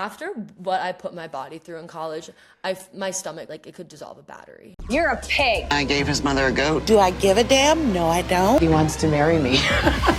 after what I put my body through in college, my stomach, like, it could dissolve a battery. You're a pig. I gave his mother a goat. Do I give a damn? No, I don't. He wants to marry me.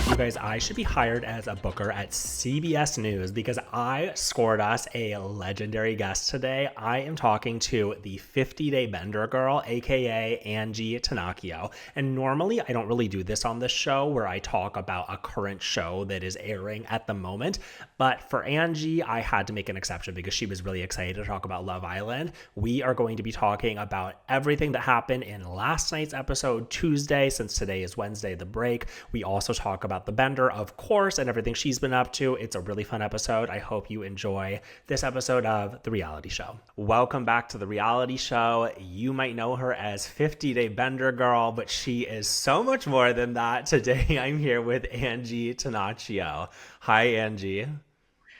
You guys, I should be hired as a booker at CBS News because I scored us a legendary guest today. I am talking to the 50-day bender girl, AKA Angie Tonachio. And normally I don't really do this on this show where I talk about a current show that is airing at the moment. But for Angie, I had to make an exception because she was really excited to talk about Love Island. We are going to be talking about everything that happened in last night's episode, Tuesday, since today is Wednesday, the break. We also talk about the bender, of course, and everything she's been up to. It's a really fun episode. I hope you enjoy this episode of The Reality Show. Welcome back to The Reality Show. You might know her as 50-day bender girl, but she is so much more than that. Today, I'm here with Angie Tonachio. Hi, Angie.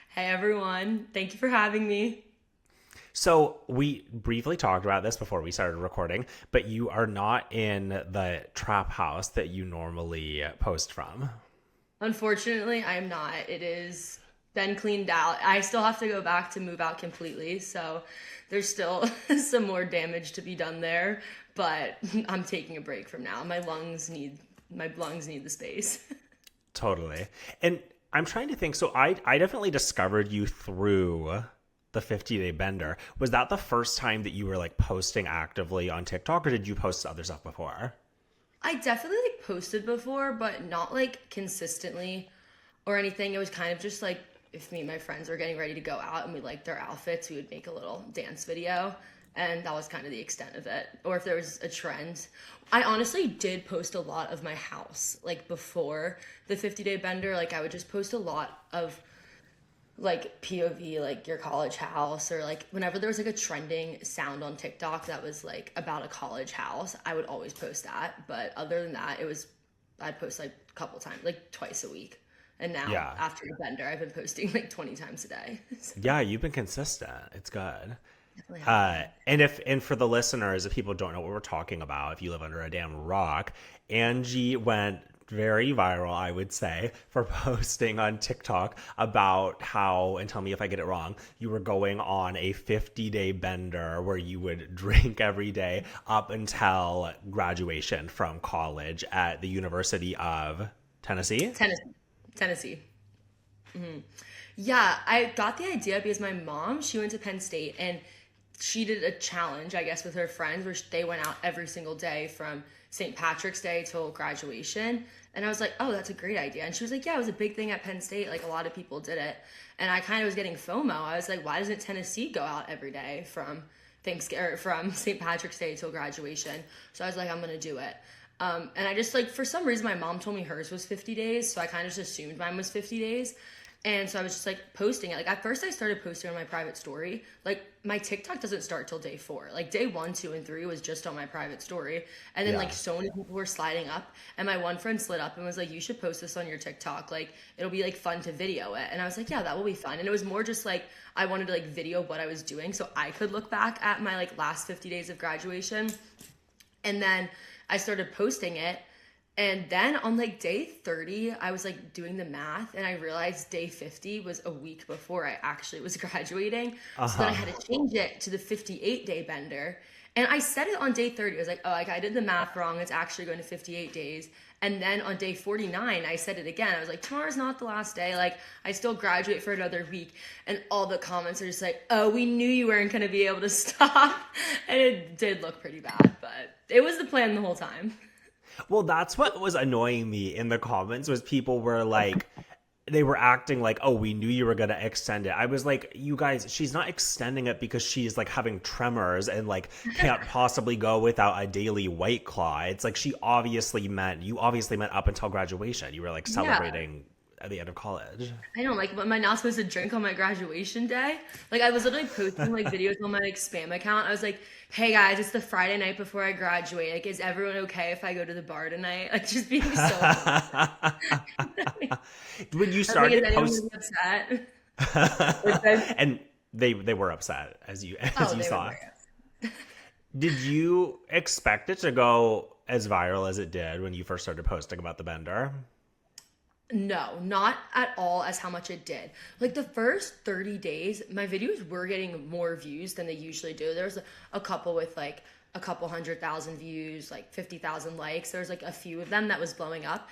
Hey, everyone. Thank you for having me. So we briefly talked about this before we started recording, but you are not in the trap house that you normally post from. Unfortunately, I'm not. It is been cleaned out. I still have to go back to move out completely, so there's still some more damage to be done there, but I'm taking a break from now. My lungs need the space. Totally. And I'm trying to think, so I definitely discovered you through the 50-day bender. Was that the first time that you were like posting actively on TikTok, or did you post other stuff before? I definitely like posted before, but not like consistently or anything. It was kind of just like if me and my friends were getting ready to go out and we liked their outfits, we would make a little dance video. And that was kind of the extent of it. Or if there was a trend. I honestly did post a lot of my house, like before the 50-day bender. Like I would just post a lot of like POV, like your college house, or like whenever there was like a trending sound on TikTok that was like about a college house, I would always post that. But other than that, I'd post like a couple times, like twice a week. And now after the bender, I've been posting like 20 times a day. So. Yeah, you've been consistent. It's good. And for the listeners, if people don't know what we're talking about, if you live under a damn rock, Angie went very viral, I would say, for posting on TikTok about how, and tell me if I get it wrong, you were going on a 50-day bender where you would drink every day up until graduation from college at the University of Tennessee? Tennessee. Mm-hmm. Yeah, I got the idea because my mom, she went to Penn State and she did a challenge, I guess, with her friends where they went out every single day from St. Patrick's Day till graduation. And I was like, oh, that's a great idea. And she was like, yeah, it was a big thing at Penn State. Like a lot of people did it. And I kind of was getting FOMO. I was like, why doesn't Tennessee go out every day from St. Patrick's Day till graduation? So I was like, I'm going to do it. And I just like, for some reason, my mom told me hers was 50 days. So I kind of just assumed mine was 50 days. And so I was just like posting it. Like at first I started posting on my private story. Like my TikTok doesn't start till day 4. Like day 1, 2, and 3 was just on my private story. And then like so many people were sliding up. And my one friend slid up and was like, you should post this on your TikTok. Like it'll be like fun to video it. And I was like, yeah, that will be fun. And it was more just like I wanted to like video what I was doing so I could look back at my like last 50 days of graduation. And then I started posting it. And then on like day 30, I was like doing the math and I realized day 50 was a week before I actually was graduating. So then I had to change it to the 58-day bender. And I said it on day 30. I was like, oh, like I did the math wrong. It's actually going to 58 days. And then on day 49, I said it again. I was like, tomorrow's not the last day. Like I still graduate for another week. And all the comments are just like, oh, we knew you weren't going to be able to stop. And it did look pretty bad, but it was the plan the whole time. Well, that's what was annoying me in the comments was people were like, they were acting like, oh, we knew you were going to extend it. I was like, you guys, she's not extending it because she's like having tremors and like can't possibly go without a daily White Claw. It's like you obviously meant up until graduation. You were like celebrating at the end of college. I know, like, am I not supposed to drink on my graduation day? Like, I was literally posting, like, videos on my, like, spam account. I was like, hey, guys, it's the Friday night before I graduate. Like, is everyone okay if I go to the bar tonight? Like, just being so When you started posting... upset? And they were upset, as you saw. Did you expect it to go as viral as it did when you first started posting about the bender? No, not at all as how much it did. Like the first 30 days, my videos were getting more views than they usually do. There was a couple with like a couple 100,000 views, like 50,000 likes. There was like a few of them that was blowing up.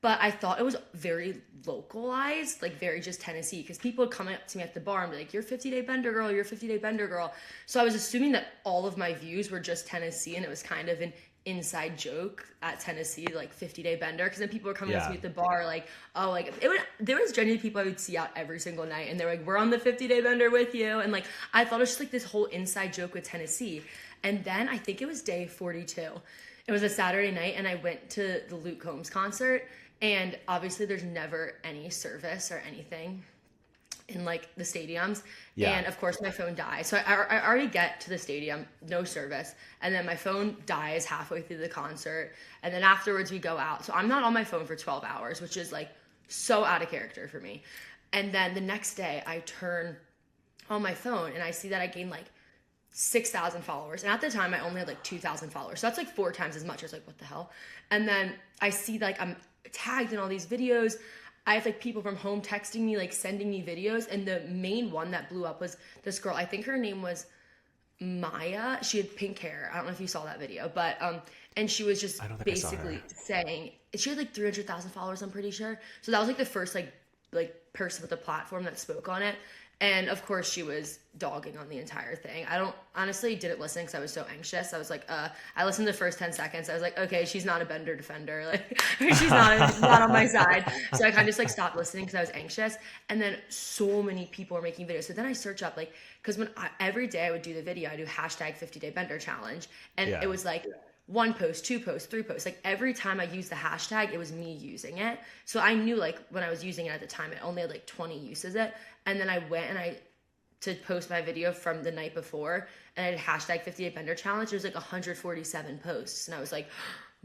But I thought it was very localized, like very just Tennessee, because people would come up to me at the bar and be like, you're 50-day bender girl, you're 50-day bender girl. So I was assuming that all of my views were just Tennessee, and it was kind of an inside joke at Tennessee, like 50-day bender, because then people were coming up to me at the bar like, oh, like there was genuinely people I would see out every single night, and they're like, we're on the 50-day bender with you, and like I thought it was just like this whole inside joke with Tennessee. And then I think it was day 42. It was a Saturday night, and I went to the Luke Combs concert. And obviously there's never any service or anything in like the stadiums. Yeah. And of course my phone dies. So I already get to the stadium, no service. And then my phone dies halfway through the concert. And then afterwards we go out. So I'm not on my phone for 12 hours, which is like so out of character for me. And then the next day I turn on my phone and I see that I gained like 6,000 followers. And at the time I only had like 2,000 followers. So that's like 4 times as much. I was like, what the hell? And then I see like I'm tagged in all these videos. I have like people from home texting me, like sending me videos. And the main one that blew up was this girl. I think her name was Maya. She had pink hair. I don't know if you saw that video, but and she was just basically saying she had like 300,000 followers, I'm pretty sure. So that was like the first like person with a platform that spoke on it. And of course she was dogging on the entire thing. I honestly didn't listen because I was so anxious. I was like, I listened to the first 10 seconds. I was like, okay, she's not a bender defender. Like she's not on my side. So I kind of just like stopped listening because I was anxious. And then so many people are making videos. So then I search up like, because every day I would do the video, I do hashtag 50-day bender challenge. And it was like 1 post, 2 posts, 3 posts. Like every time I used the hashtag, it was me using it. So I knew like when I was using it at the time, it only had like 20 uses it. And then I went and to post my video from the night before, and I had hashtag 50-day bender challenge. It was like 147 posts. And I was like,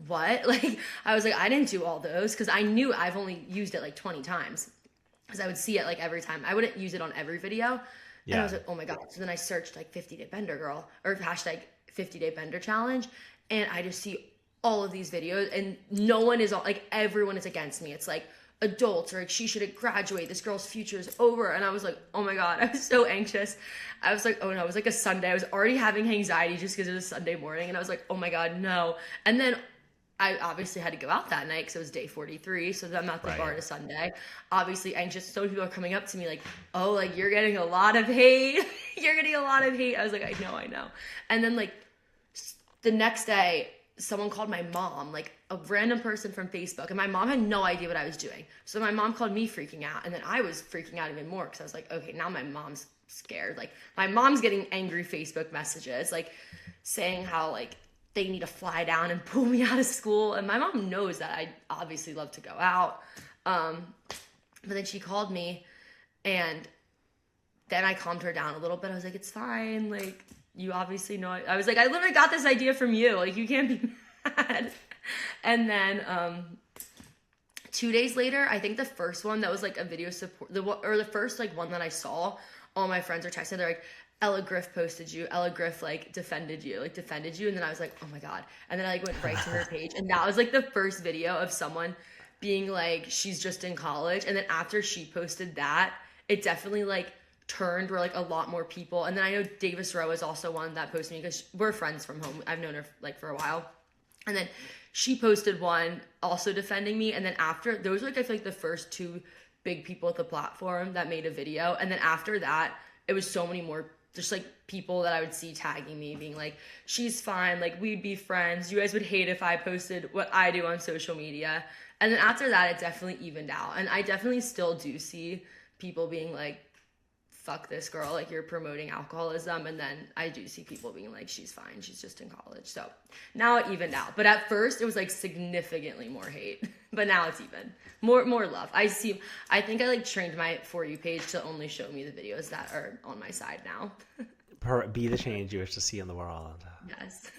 what? Like, I was like, I didn't do all those because I knew I've only used it like 20 times because I would see it like every time. I wouldn't use it on every video. Yeah. And I was like, oh my God. So then I searched like 50-day bender girl or hashtag 50-day bender challenge. And I just see all of these videos and no one is like, everyone is against me. It's like, adults or like she shouldn't graduate, this girl's future is over. And I was like, oh my God, I was so anxious. I was like, oh no, it was like a Sunday. I was already having anxiety just because it was Sunday morning, and I was like, oh my God, no. And then I obviously had to go out that night because it was day 43, so I'm at the bar on a Sunday, obviously anxious. So many people are coming up to me like, oh, like you're getting a lot of hate. You're getting a lot of hate. I was like, I know. And then like the next day someone called my mom, like a random person from Facebook, and my mom had no idea what I was doing. So my mom called me freaking out, and then I was freaking out even more because I was like, okay, now my mom's scared. Like my mom's getting angry Facebook messages, like saying how like they need to fly down and pull me out of school. And my mom knows that I obviously love to go out. But then she called me, and then I calmed her down a little bit. I was like, it's fine. Like, you obviously know. I was like, I literally got this idea from you. Like, you can't be mad. And then 2 days later, I think the first one that was like a video support, the first like one that I saw, all my friends are texting. They're like, Ella Griff posted you. Ella Griff like defended you. And then I was like, oh my God. And then I like went right to her page, and that was like the first video of someone being like, she's just in college. And then after she posted that, it definitely like turned where like a lot more people. And then I know Davis Rowe is also one that posted me because we're friends from home. I've known her like for a while. And then she posted one also defending me. And then after, those were like I feel like the first 2 big people at the platform that made a video. And then after that, it was so many more just like people that I would see tagging me being like, she's fine, like we'd be friends, you guys would hate if I posted what I do on social media. And then after that, it definitely evened out. And I definitely still do see people being like, fuck this girl, like you're promoting alcoholism. And then I do see people being like, she's fine, she's just in college. So now it evened out. But at first it was like significantly more hate, but now it's even more love. I think I like trained my For You page to only show me the videos that are on my side now. Be the change you wish to see in the world. Yes.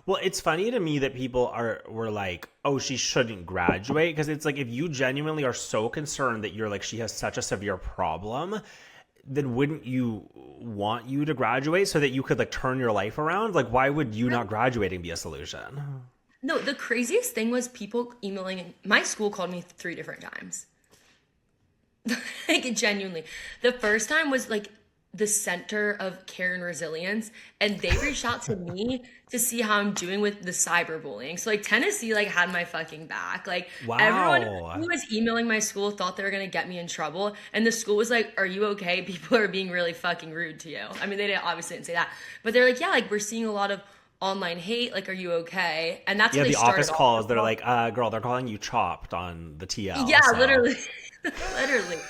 Well, it's funny to me that people were like, oh, she shouldn't graduate. Because it's like, if you genuinely are so concerned that you're like, she has such a severe problem, then wouldn't you want you to graduate so that you could like turn your life around? Like, why would you not graduating be a solution? No, the craziest thing was people emailing. My school called me 3 different times. Like genuinely. The first time was like the center of care and resilience, and they reached out to me to see how I'm doing with the cyberbullying. So like Tennessee like had my fucking back. Like everyone Wow. who was emailing my school thought they were gonna get me in trouble, and the school was like, "Are you okay? People are being really fucking rude to you." I mean, they didn't obviously didn't say that, but they're like, "Yeah, like we're seeing a lot of online hate. Like, are you okay?" And that's Yeah, how they the started office off. calls, they're like, girl, they're calling you chopped on the TL, Yeah, so. literally. Literally.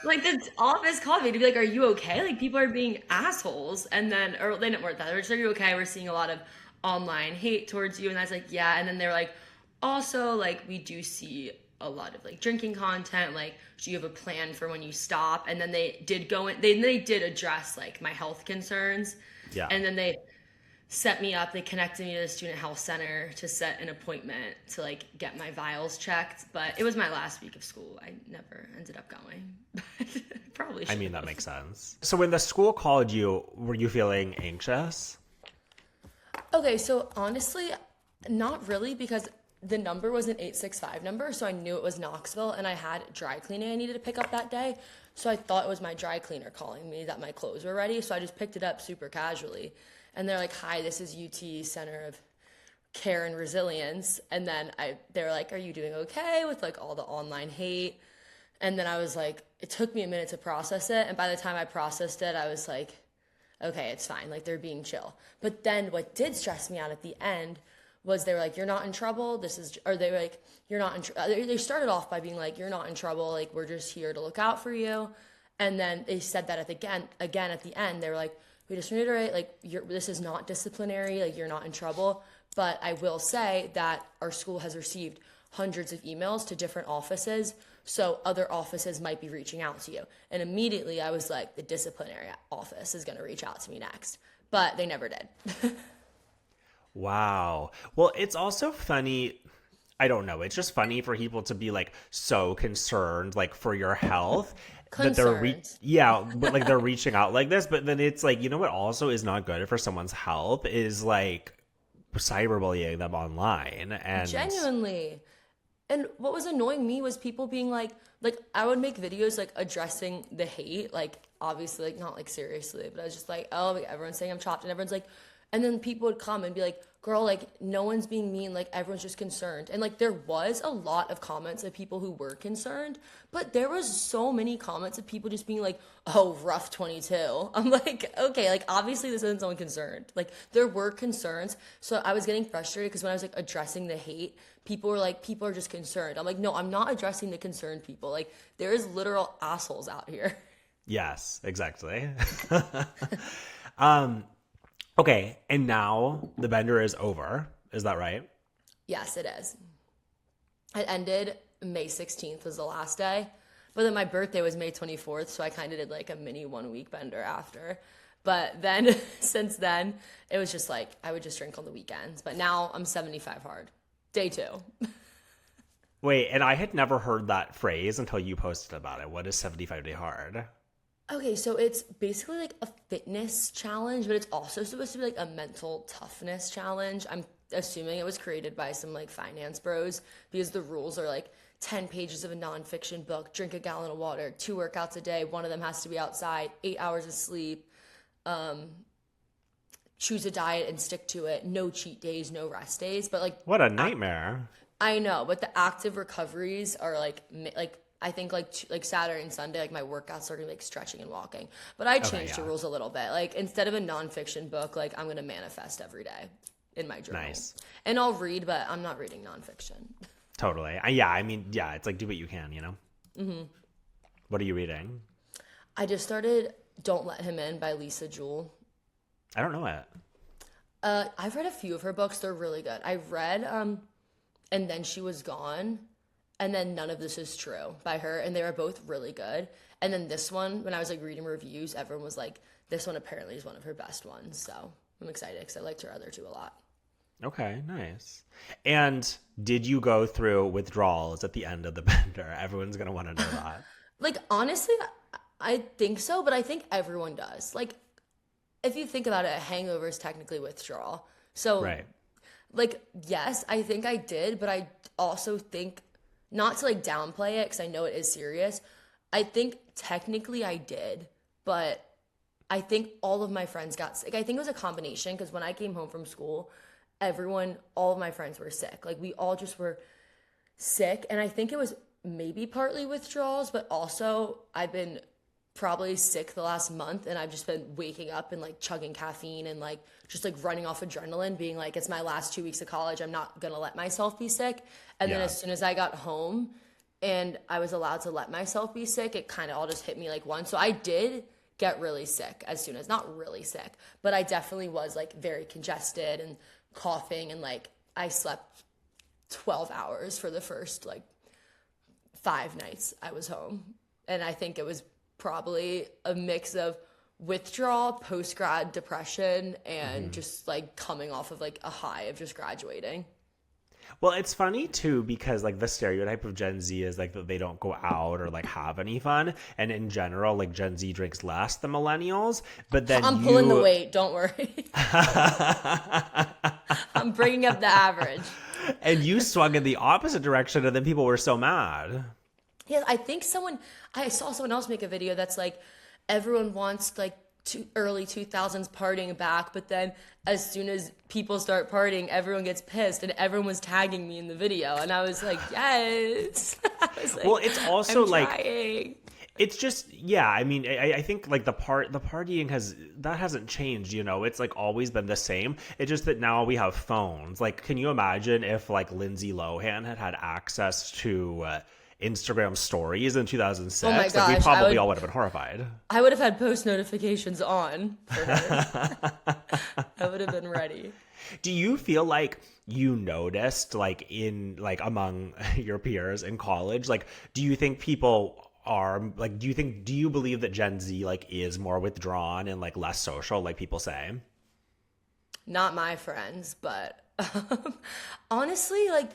Like the office called me to be like, "Are you okay? Like people are being assholes." And then, or they didn't word that. They were just, "Are you okay? We're seeing a lot of online hate towards you." And I was like, "Yeah." And then they were like, "Also, like we do see a lot of like drinking content. Like, do you have a plan for when you stop?" And then they did go in. They did address like my health concerns. Yeah. And then they set me up. They connected me to the student health center to set an appointment to like get my vials checked. But it was my last week of school. I never ended up going. But probably I should mean, that have. makes sense. So when the school called you, were you feeling anxious? Okay, so honestly, not really because the number was an 865 number, so I knew it was Knoxville, and I had dry cleaning I needed to pick up that day. So I thought it was my dry cleaner calling me that my clothes were ready, so I just picked it up super casually. And they're like, "Hi, this is UT Center of Care and Resilience." And then they were like, "Are you doing okay with like all the online hate?" And then I was like, it took me a minute to process it, and by the time I processed it, I was like, okay, it's fine. Like they're being chill. But then what did stress me out at the end was they were like, "You're not in trouble. This is," or they were like, "You're not in they started off by being like, "You're not in trouble. Like we're just here to look out for you." And then they said that again at the end, they were like, "We just reiterate, like this is not disciplinary. Like you're not in trouble." But I will say that our school has received hundreds of emails to different offices, so other offices might be reaching out to you. And immediately I was like, the disciplinary office is going to reach out to me next. But they never did. Wow. Well, it's also funny. I don't know. It's just funny for people to be like so concerned, like for your health, that Concerned. yeah, but like they're reaching out like this. But then it's like, you know what also is not good for someone's health is like cyberbullying them online. And Genuinely. And what was annoying me was people being like I would make videos like addressing the hate, like obviously like not like seriously, but I was just like, "Oh, like, everyone's saying I'm chopped," and everyone's like, and then people would come and be like, "Girl, like no one's being mean, like everyone's just concerned." And like there was a lot of comments of people who were concerned, but there was so many comments of people just being like, "Oh, rough 22." I'm like, okay, like obviously this isn't someone concerned. Like there were concerns, so I was getting frustrated because when I was like addressing the hate, people were like, "People are just concerned." I'm like, "No, I'm not addressing the concerned people. Like there is literal assholes out here." yes, exactly. um, okay. And now the bender is over. Is that right? Yes, it is. It ended May 16th was the last day. But then my birthday was May 24th, so I kind of did like a mini 1 week bender after. But then since then, it was just like I would just drink on the weekends. But now I'm 75 hard. Day 2. Wait, and I had never heard that phrase until you posted about it. What is 75 Day Hard? Okay, so it's basically like a fitness challenge, but it's also supposed to be like a mental toughness challenge. I'm assuming it was created by some like finance bros because the rules are like 10 pages of a nonfiction book, drink a gallon of water, 2 workouts a day, one of them has to be outside, 8 hours of sleep, choose a diet and stick to it, no cheat days, no rest days. But like, What a nightmare. I know, but the active recoveries are like I think like Saturday and Sunday, like my workouts are gonna be like stretching and walking. But I changed the yeah. rules a little bit. Like instead of a nonfiction book, like I'm gonna manifest every day in my journal. Nice. And I'll read, but I'm not reading nonfiction. Totally. Yeah, I mean, yeah, it's like do what you can, you know? Mm-hmm. What are you reading? I just started Don't Let Him In by Lisa Jewell. I don't know it. I've read a few of her books. They're really good. I read And Then She Was Gone, and then None of This Is True by her, and they were both really good. And then this one, when I was like reading reviews, everyone was like, this one apparently is one of her best ones. So I'm excited because I liked her other two a lot. Okay, nice. And did you go through withdrawals at the end of the bender? Everyone's going to want to know that. Like, honestly, I think so, but I think everyone does. Like, if you think about it, a hangover is technically withdrawal. So, Right. like, yes, I think I did, but I also think, not to like downplay it, because I know it is serious, I think technically I did, but I think all of my friends got sick. I think it was a combination because when I came home from school, all of my friends were sick. Like we all just were sick. And I think it was maybe partly withdrawals, but also I've been probably sick the last month and I've just been waking up and like chugging caffeine and like just like running off adrenaline, being like, it's my last 2 weeks of college. I'm not going to let myself be sick. And then as soon as I got home and I was allowed to let myself be sick, it kind of all just hit me like once. So I did get really sick as soon as, not really sick, but I definitely was like very congested and coughing, and like I slept 12 hours for the first like 5 nights I was home. And I think it was probably a mix of withdrawal, post-grad depression, and just like coming off of like a high of just graduating. Well, it's funny too because like the stereotype of Gen Z is like that they don't go out or like have any fun, and in general like Gen Z drinks less than millennials. But then I'm pulling the weight, don't worry. I'm bringing up the average. And you swung in the opposite direction, and then people were so mad. Yeah, I think I saw someone else make a video that's like, everyone wants like early 2000s partying back, but then as soon as people start partying, everyone gets pissed, and everyone was tagging me in the video, and I was like, yes. I was like, well, it's also I'm like trying. It's just, yeah, I mean, I think like the partying hasn't changed, you know, it's like always been the same. It's just that now we have phones. Like, can you imagine if like Lindsay Lohan had access to Instagram stories in 2006? Oh my gosh, like we probably all would have been horrified. I would have had post notifications on for her. I would have been ready. Do you feel like you noticed like among your peers in college, like do you think people are like, do you believe that Gen Z like is more withdrawn and like less social like people say? Not my friends, but honestly, like,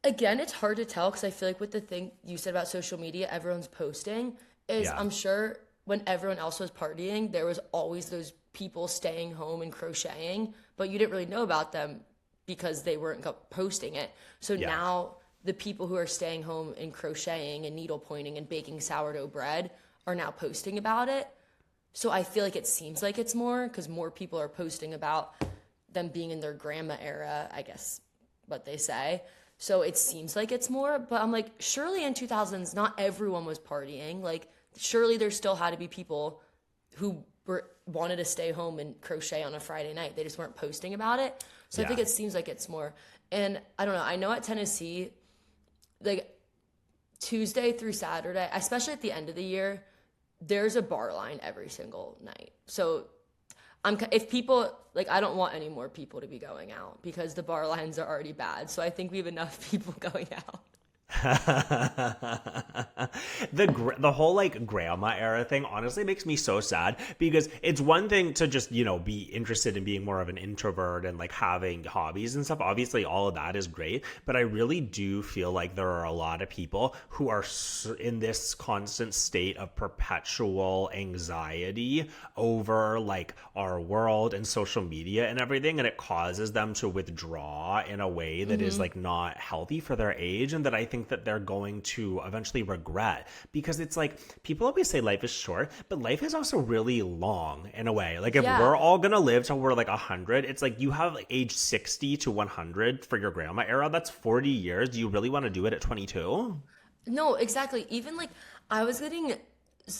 again, it's hard to tell because I feel like with the thing you said about social media, everyone's posting is I'm sure when everyone else was partying, there was always those people staying home and crocheting, but you didn't really know about them because they weren't posting it. So now the people who are staying home and crocheting and needle pointing and baking sourdough bread are now posting about it. So I feel like it seems like it's more because more people are posting about them being in their grandma era, I guess what they say. So it seems like it's more, but I'm like, surely in 2000s, not everyone was partying. Like, surely there still had to be people who wanted to stay home and crochet on a Friday night. They just weren't posting about it. So I think it seems like it's more. And I don't know. I know at Tennessee, like Tuesday through Saturday, especially at the end of the year, there's a bar line every single night. So if people, like, I don't want any more people to be going out because the bar lines are already bad. So I think we have enough people going out. The whole like grandma era thing honestly makes me so sad because it's one thing to just, you know, be interested in being more of an introvert and like having hobbies and stuff. Obviously all of that is great, but I really do feel like there are a lot of people who are in this constant state of perpetual anxiety over like our world and social media and everything, and it causes them to withdraw in a way that is like not healthy for their age, and that I think that they're going to eventually regret, because it's like people always say life is short, but life is also really long in a way. Like if we're all gonna live till we're like 100, it's like you have like age 60 to 100 for your grandma era. That's 40 years. Do you really want to do it at 22? No, exactly. Even like I was getting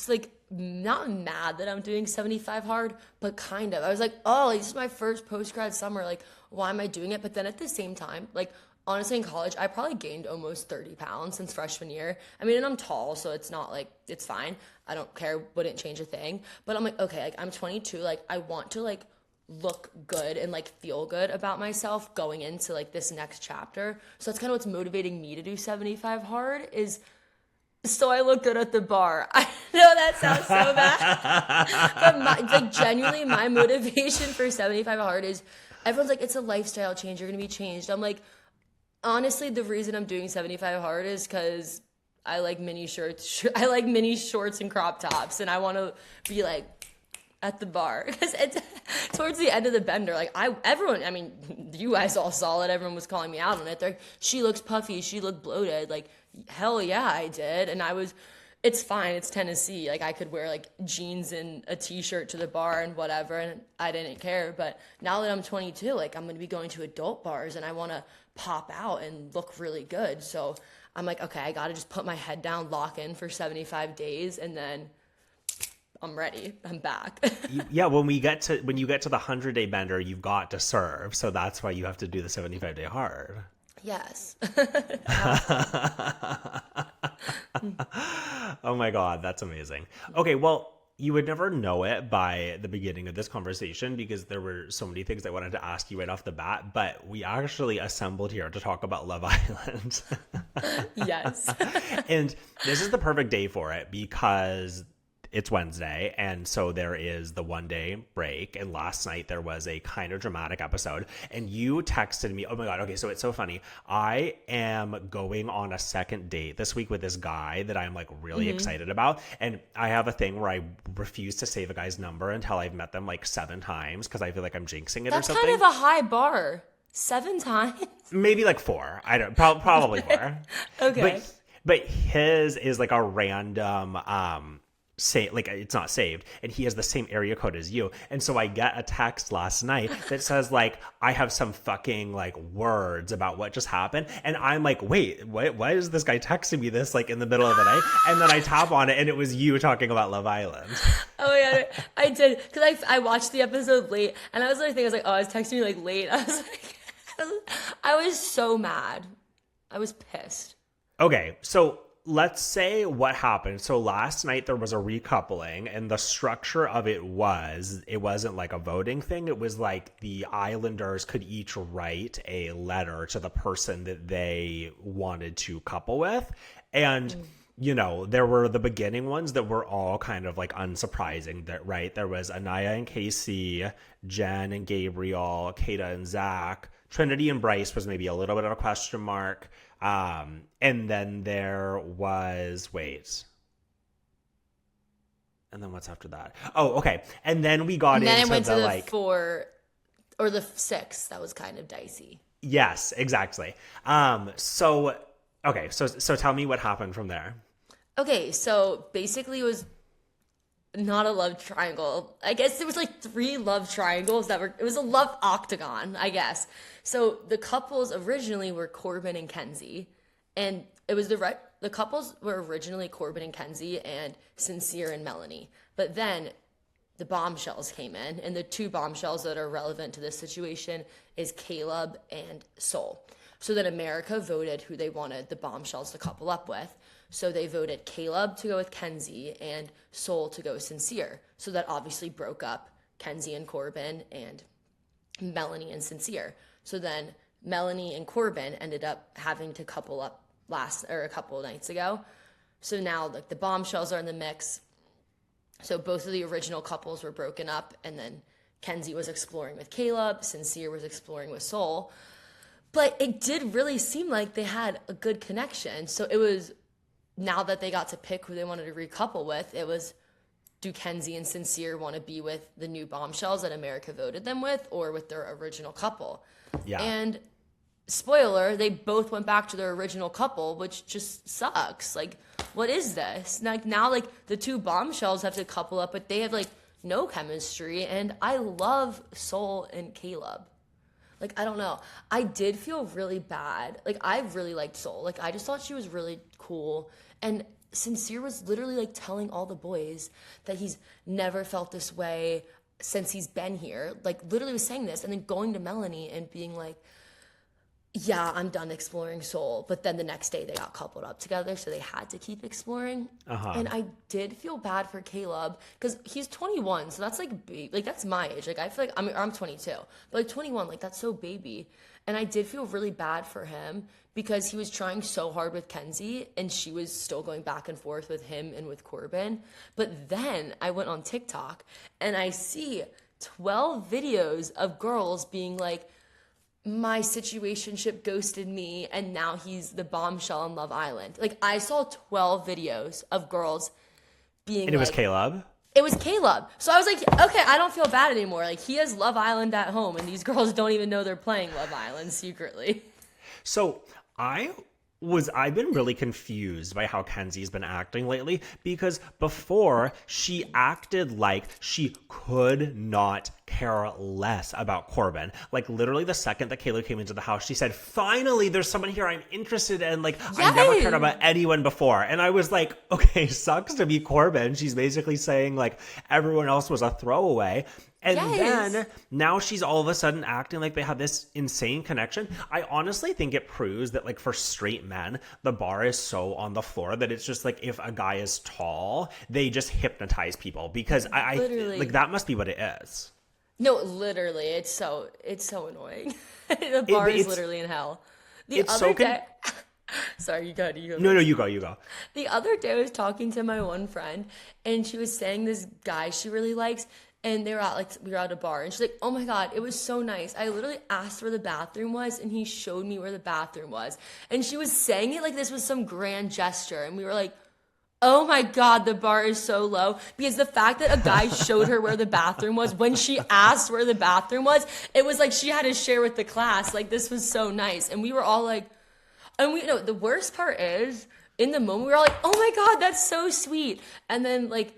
like not mad that I'm doing 75 hard, but kind of. I was like, oh, like, this is my first post-grad summer. Like, why am I doing it? But then at the same time, like, honestly, in college, I probably gained almost 30 pounds since freshman year. I mean, and I'm tall, so it's not like, it's fine. I don't care, wouldn't change a thing. But I'm like, okay, like I'm 22, like I want to like look good and like feel good about myself going into like this next chapter. So that's kind of what's motivating me to do 75 hard is so I look good at the bar. I know that sounds so bad. But like genuinely my motivation for 75 hard is everyone's like, it's a lifestyle change. You're going to be changed. I'm like, honestly, the reason I'm doing 75 hard is because I like mini shirts. I like mini shorts and crop tops, and I want to be like at the bar because it's towards the end of the bender. Like everyone, I mean, you guys all saw it. Everyone was calling me out on it. They're like, she looks puffy. She looked bloated. Like, hell yeah, I did. And I was it's fine. It's Tennessee. Like, I could wear like jeans and a t-shirt to the bar and whatever, and I didn't care. But now that I'm 22, like, I'm going to be going to adult bars and I want to pop out and look really good. So I'm like, okay, I got to just put my head down, lock in for 75 days, and then I'm ready. I'm back. Yeah, when you get to the 100-day bender, you've got to serve. So that's why you have to do the 75-day hard. Yes. Oh my God, that's amazing. Okay, well, you would never know it by the beginning of this conversation because there were so many things I wanted to ask you right off the bat, but we actually assembled here to talk about Love Island. Yes. And this is the perfect day for it because it's Wednesday, and so there is the 1-day break, and last night there was a kind of dramatic episode, and you texted me, oh my God, okay, so it's so funny. I am going on a second date this week with this guy that I'm like really excited about, and I have a thing where I refuse to save a guy's number until I've met them like 7 times because I feel like I'm jinxing it or something. That's kind of a high bar. 7 times? Maybe like 4. I don't, probably 4. Okay. But his is like a random, like it's not saved, and he has the same area code as you, and so I get a text last night that says like I have some fucking like words about what just happened, and I'm like, wait, why is this guy texting me this like in the middle of the night? And then I tap on it, and it was you talking about Love Island. Oh my God, I did, because I watched the episode late, and I was like thinking, I was like, oh, I was texting you like late. I was like, I was so mad. I was pissed. Okay, so let's say what happened. So last night there was a recoupling, and the structure of it wasn't like a voting thing. It was like the Islanders could each write a letter to the person that they wanted to couple with. And, you know, there were the beginning ones that were all kind of like unsurprising, that right? There was Anaya and Casey, Jen and Gabriel, Kata and Zach. Trinity and Bryce was maybe a little bit of a question mark. And then there was, and then what's after that? Oh, okay. And then we got into it went the to the like 4 or the 6. That was kind of dicey. Yes, exactly. So tell me what happened from there. Okay, so basically it was not a love triangle. I guess there was like 3 love triangles it was a love octagon, I guess. So the couples originally were Corbin and Kenzie, and it was the couples were originally Corbin and Kenzie and Sincere and Melanie. But then the bombshells came in, and the 2 bombshells that are relevant to this situation is Caleb and Soul. So then America voted who they wanted the bombshells to couple up with. So they voted Caleb to go with Kenzie and Soul to go with Sincere. So that obviously broke up Kenzie and Corbin and Melanie and Sincere. So then Melanie and Corbin ended up having to couple up a couple of nights ago. So now like the bombshells are in the mix. So both of the original couples were broken up, and then Kenzie was exploring with Caleb, Sincere was exploring with Soul. But it did really seem like they had a good connection. So it was, now that they got to pick who they wanted to recouple with, it was, do Kenzie and Sincere want to be with the new bombshells that America voted them with, or with their original couple? Yeah. And spoiler, they both went back to their original couple, which just sucks. Like, what is this? Like, now, like, the 2 bombshells have to couple up, but they have, like, no chemistry. And I love Soul and Caleb. Like, I don't know. I did feel really bad. Like, I really liked Soul. Like, I just thought she was really cool. And Sincere was literally, like, telling all the boys that he's never felt this way since he's been here. Like, literally was saying this, and then going to Melanie and being like, yeah, I'm done exploring Soul. But then the next day they got coupled up together, so they had to keep exploring. And I did feel bad for Caleb because he's 21, so that's like that's my age. Like, I feel like I'm 22, but like 21, like that's so baby. And I did feel really bad for him because he was trying so hard with Kenzie, and she was still going back and forth with him and with Corbin. But then I went on TikTok and I see 12 videos of girls being like, my situationship ghosted me, and now he's the bombshell on Love Island. Like, I saw 12 videos of girls being And it was Caleb? It was Caleb. So I was like, okay, I don't feel bad anymore. Like, he has Love Island at home, and these girls don't even know they're playing Love Island secretly. So I I've been really confused by how Kenzie's been acting lately, because before she acted like she could not care less about Corbin. Like literally the second that Caleb came into the house, she said, finally there's someone here I'm interested in. Like I never cared about anyone before. And I was like, okay, sucks to be Corbin. She's basically saying like everyone else was a throwaway. And then now she's all of a sudden acting like they have this insane connection. I honestly think it proves that like for straight men, the bar is so on the floor that it's just like if a guy is tall, they just hypnotize people, because I like that must be what it is. No, literally, it's so annoying. The bar is literally in hell. The other day, sorry, you go. No, you go. The other day, I was talking to my one friend, and she was saying this guy she really likes. And we were at a bar, and she's like, oh my God, it was so nice. I literally asked where the bathroom was, and he showed me where the bathroom was. And she was saying it like this was some grand gesture. And we were like, oh my God, the bar is so low. Because the fact that a guy showed her where the bathroom was, when she asked where the bathroom was, it was like she had to share with the class. Like, this was so nice. And we were all like, and we, the worst part is, in the moment, we were all like, oh my God, that's so sweet. And then, like,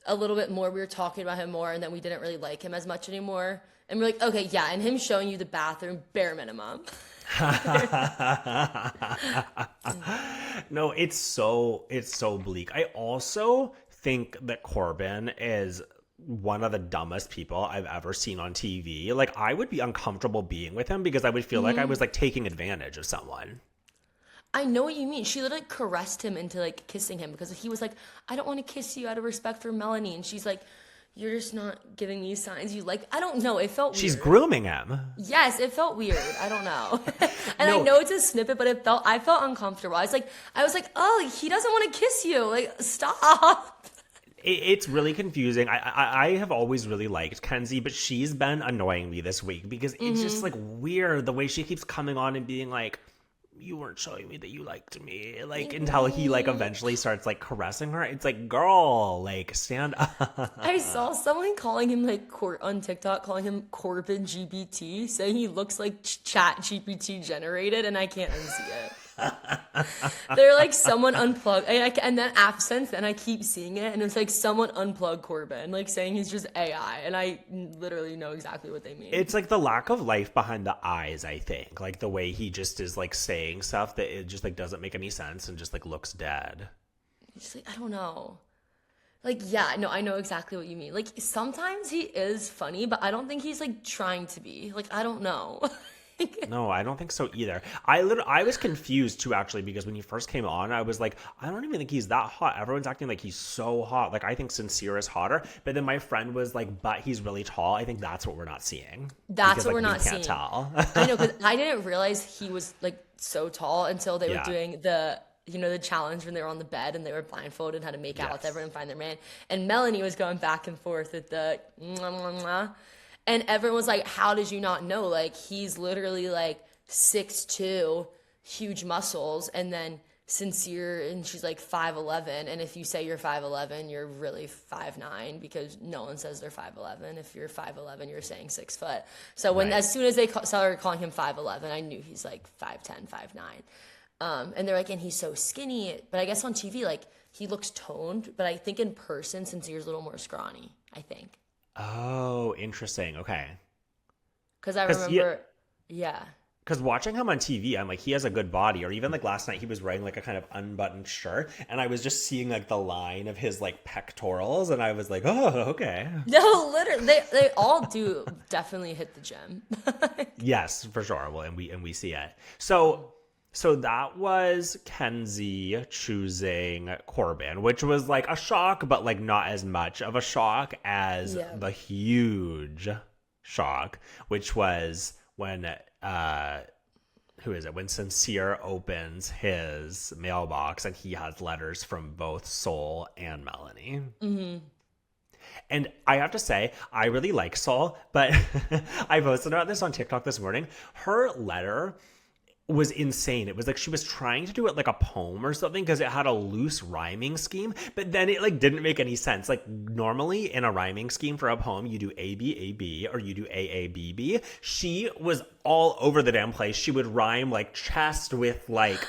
a little bit more, we were talking about him more, and then we didn't really like him as much anymore. And we're like, okay, yeah, and him showing you the bathroom, bare minimum. No, it's so bleak. I also think that Corbin is one of the dumbest people I've ever seen on TV. Like, I would be uncomfortable being with him because I would feel like I was like taking advantage of someone. I know what you mean. She literally caressed him into like kissing him, because he was like, I don't want to kiss you out of respect for Melanie. And she's like, you're just not giving me signs you like. I don't know. It felt weird. She's grooming him. Yes, it felt weird. I don't know. And no. I know it's a snippet, but I felt uncomfortable. I was like, oh, he doesn't want to kiss you. Like, stop. It's really confusing. I have always really liked Kenzie, but she's been annoying me this week because it's just like weird the way she keeps coming on and being like, you weren't showing me that you liked me, like, until he like eventually starts like caressing her. It's like, girl, like, stand up. I saw someone calling him like on TikTok, calling him Corbin GPT, saying he looks like Chat GPT generated, and I can't unsee it. They're like, someone unplugged, and then since then I keep seeing it, and it's like someone unplugged Corbin, like saying he's just AI, and I literally know exactly what they mean. It's like the lack of life behind the eyes, I think, like the way he just is like saying stuff that it just like doesn't make any sense and just like looks dead. Just like, I don't know. Like, yeah, no, I know exactly what you mean. Like, sometimes he is funny, but I don't think he's like trying to be. Like, I don't know. No, I don't think so either. I was confused too, actually, because when he first came on, I was like, I don't even think he's that hot. Everyone's acting like he's so hot. Like, I think Sincere is hotter. But then my friend was like, but he's really tall. I think that's what we're not seeing. That's what like, we're not seeing. Can't tell. I know, because I didn't realize he was like so tall until they were doing the challenge when they were on the bed and they were blindfolded and had to make out with everyone and find their man. And Melanie was going back and forth with the mwah, mwah, mwah. And everyone was like, how did you not know? Like, he's literally like 6'2", huge muscles, and then Sincere, and she's like 5'11", and if you say you're 5'11", you're really 5'9", because no one says they're 5'11". If you're 5'11", you're saying 6 foot. So as soon as they started calling him 5'11", I knew he's like 5'10", 5'9". And they're like, and he's so skinny. But I guess on TV, like, he looks toned, but I think in person, Sincere's a little more scrawny, I think. Oh, interesting. Okay. Because I remember, Because watching him on TV, I'm like, he has a good body. Or even like last night, he was wearing like a kind of unbuttoned shirt, and I was just seeing like the line of his like pectorals, and I was like, oh, okay. No, literally, they all do definitely hit the gym. Yes, for sure. Well, and we see it. So that was Kenzie choosing Corbin, which was like a shock, but like not as much of a shock as the huge shock, which was when when Sincere opens his mailbox and he has letters from both Soul and Melanie. Mm-hmm. And I have to say, I really like Soul, but I posted about this on TikTok this morning. Her letter was insane. It was like she was trying to do it like a poem or something because it had a loose rhyming scheme, but then it like didn't make any sense. Like normally in a rhyming scheme for a poem, you do A, B, A, B, or you do A, A, B, B. She was all over the damn place. She would rhyme like chest with like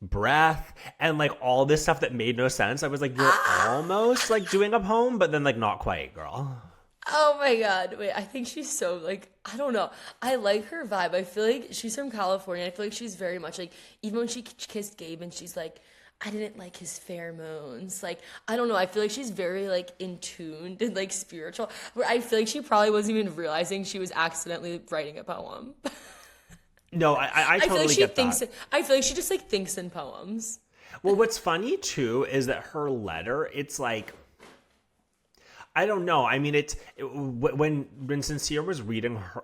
breath, and like all this stuff that made no sense. I was like, you're almost like doing a poem, but then like not quite, girl. Oh my God. Wait, I think she's so like, I don't know. I like her vibe. I feel like she's from California. I feel like she's very much like, even when she kissed Gabe and she's like, I didn't like his pheromones. Like, I don't know. I feel like she's very like in tuned and like spiritual. Where I feel like she probably wasn't even realizing she was accidentally writing a poem. No, I totally feel like she get thinks. that. I feel like she just like thinks in poems. Well, what's funny too is that her letter, it's like, I don't know. I mean, when Sincere was reading her,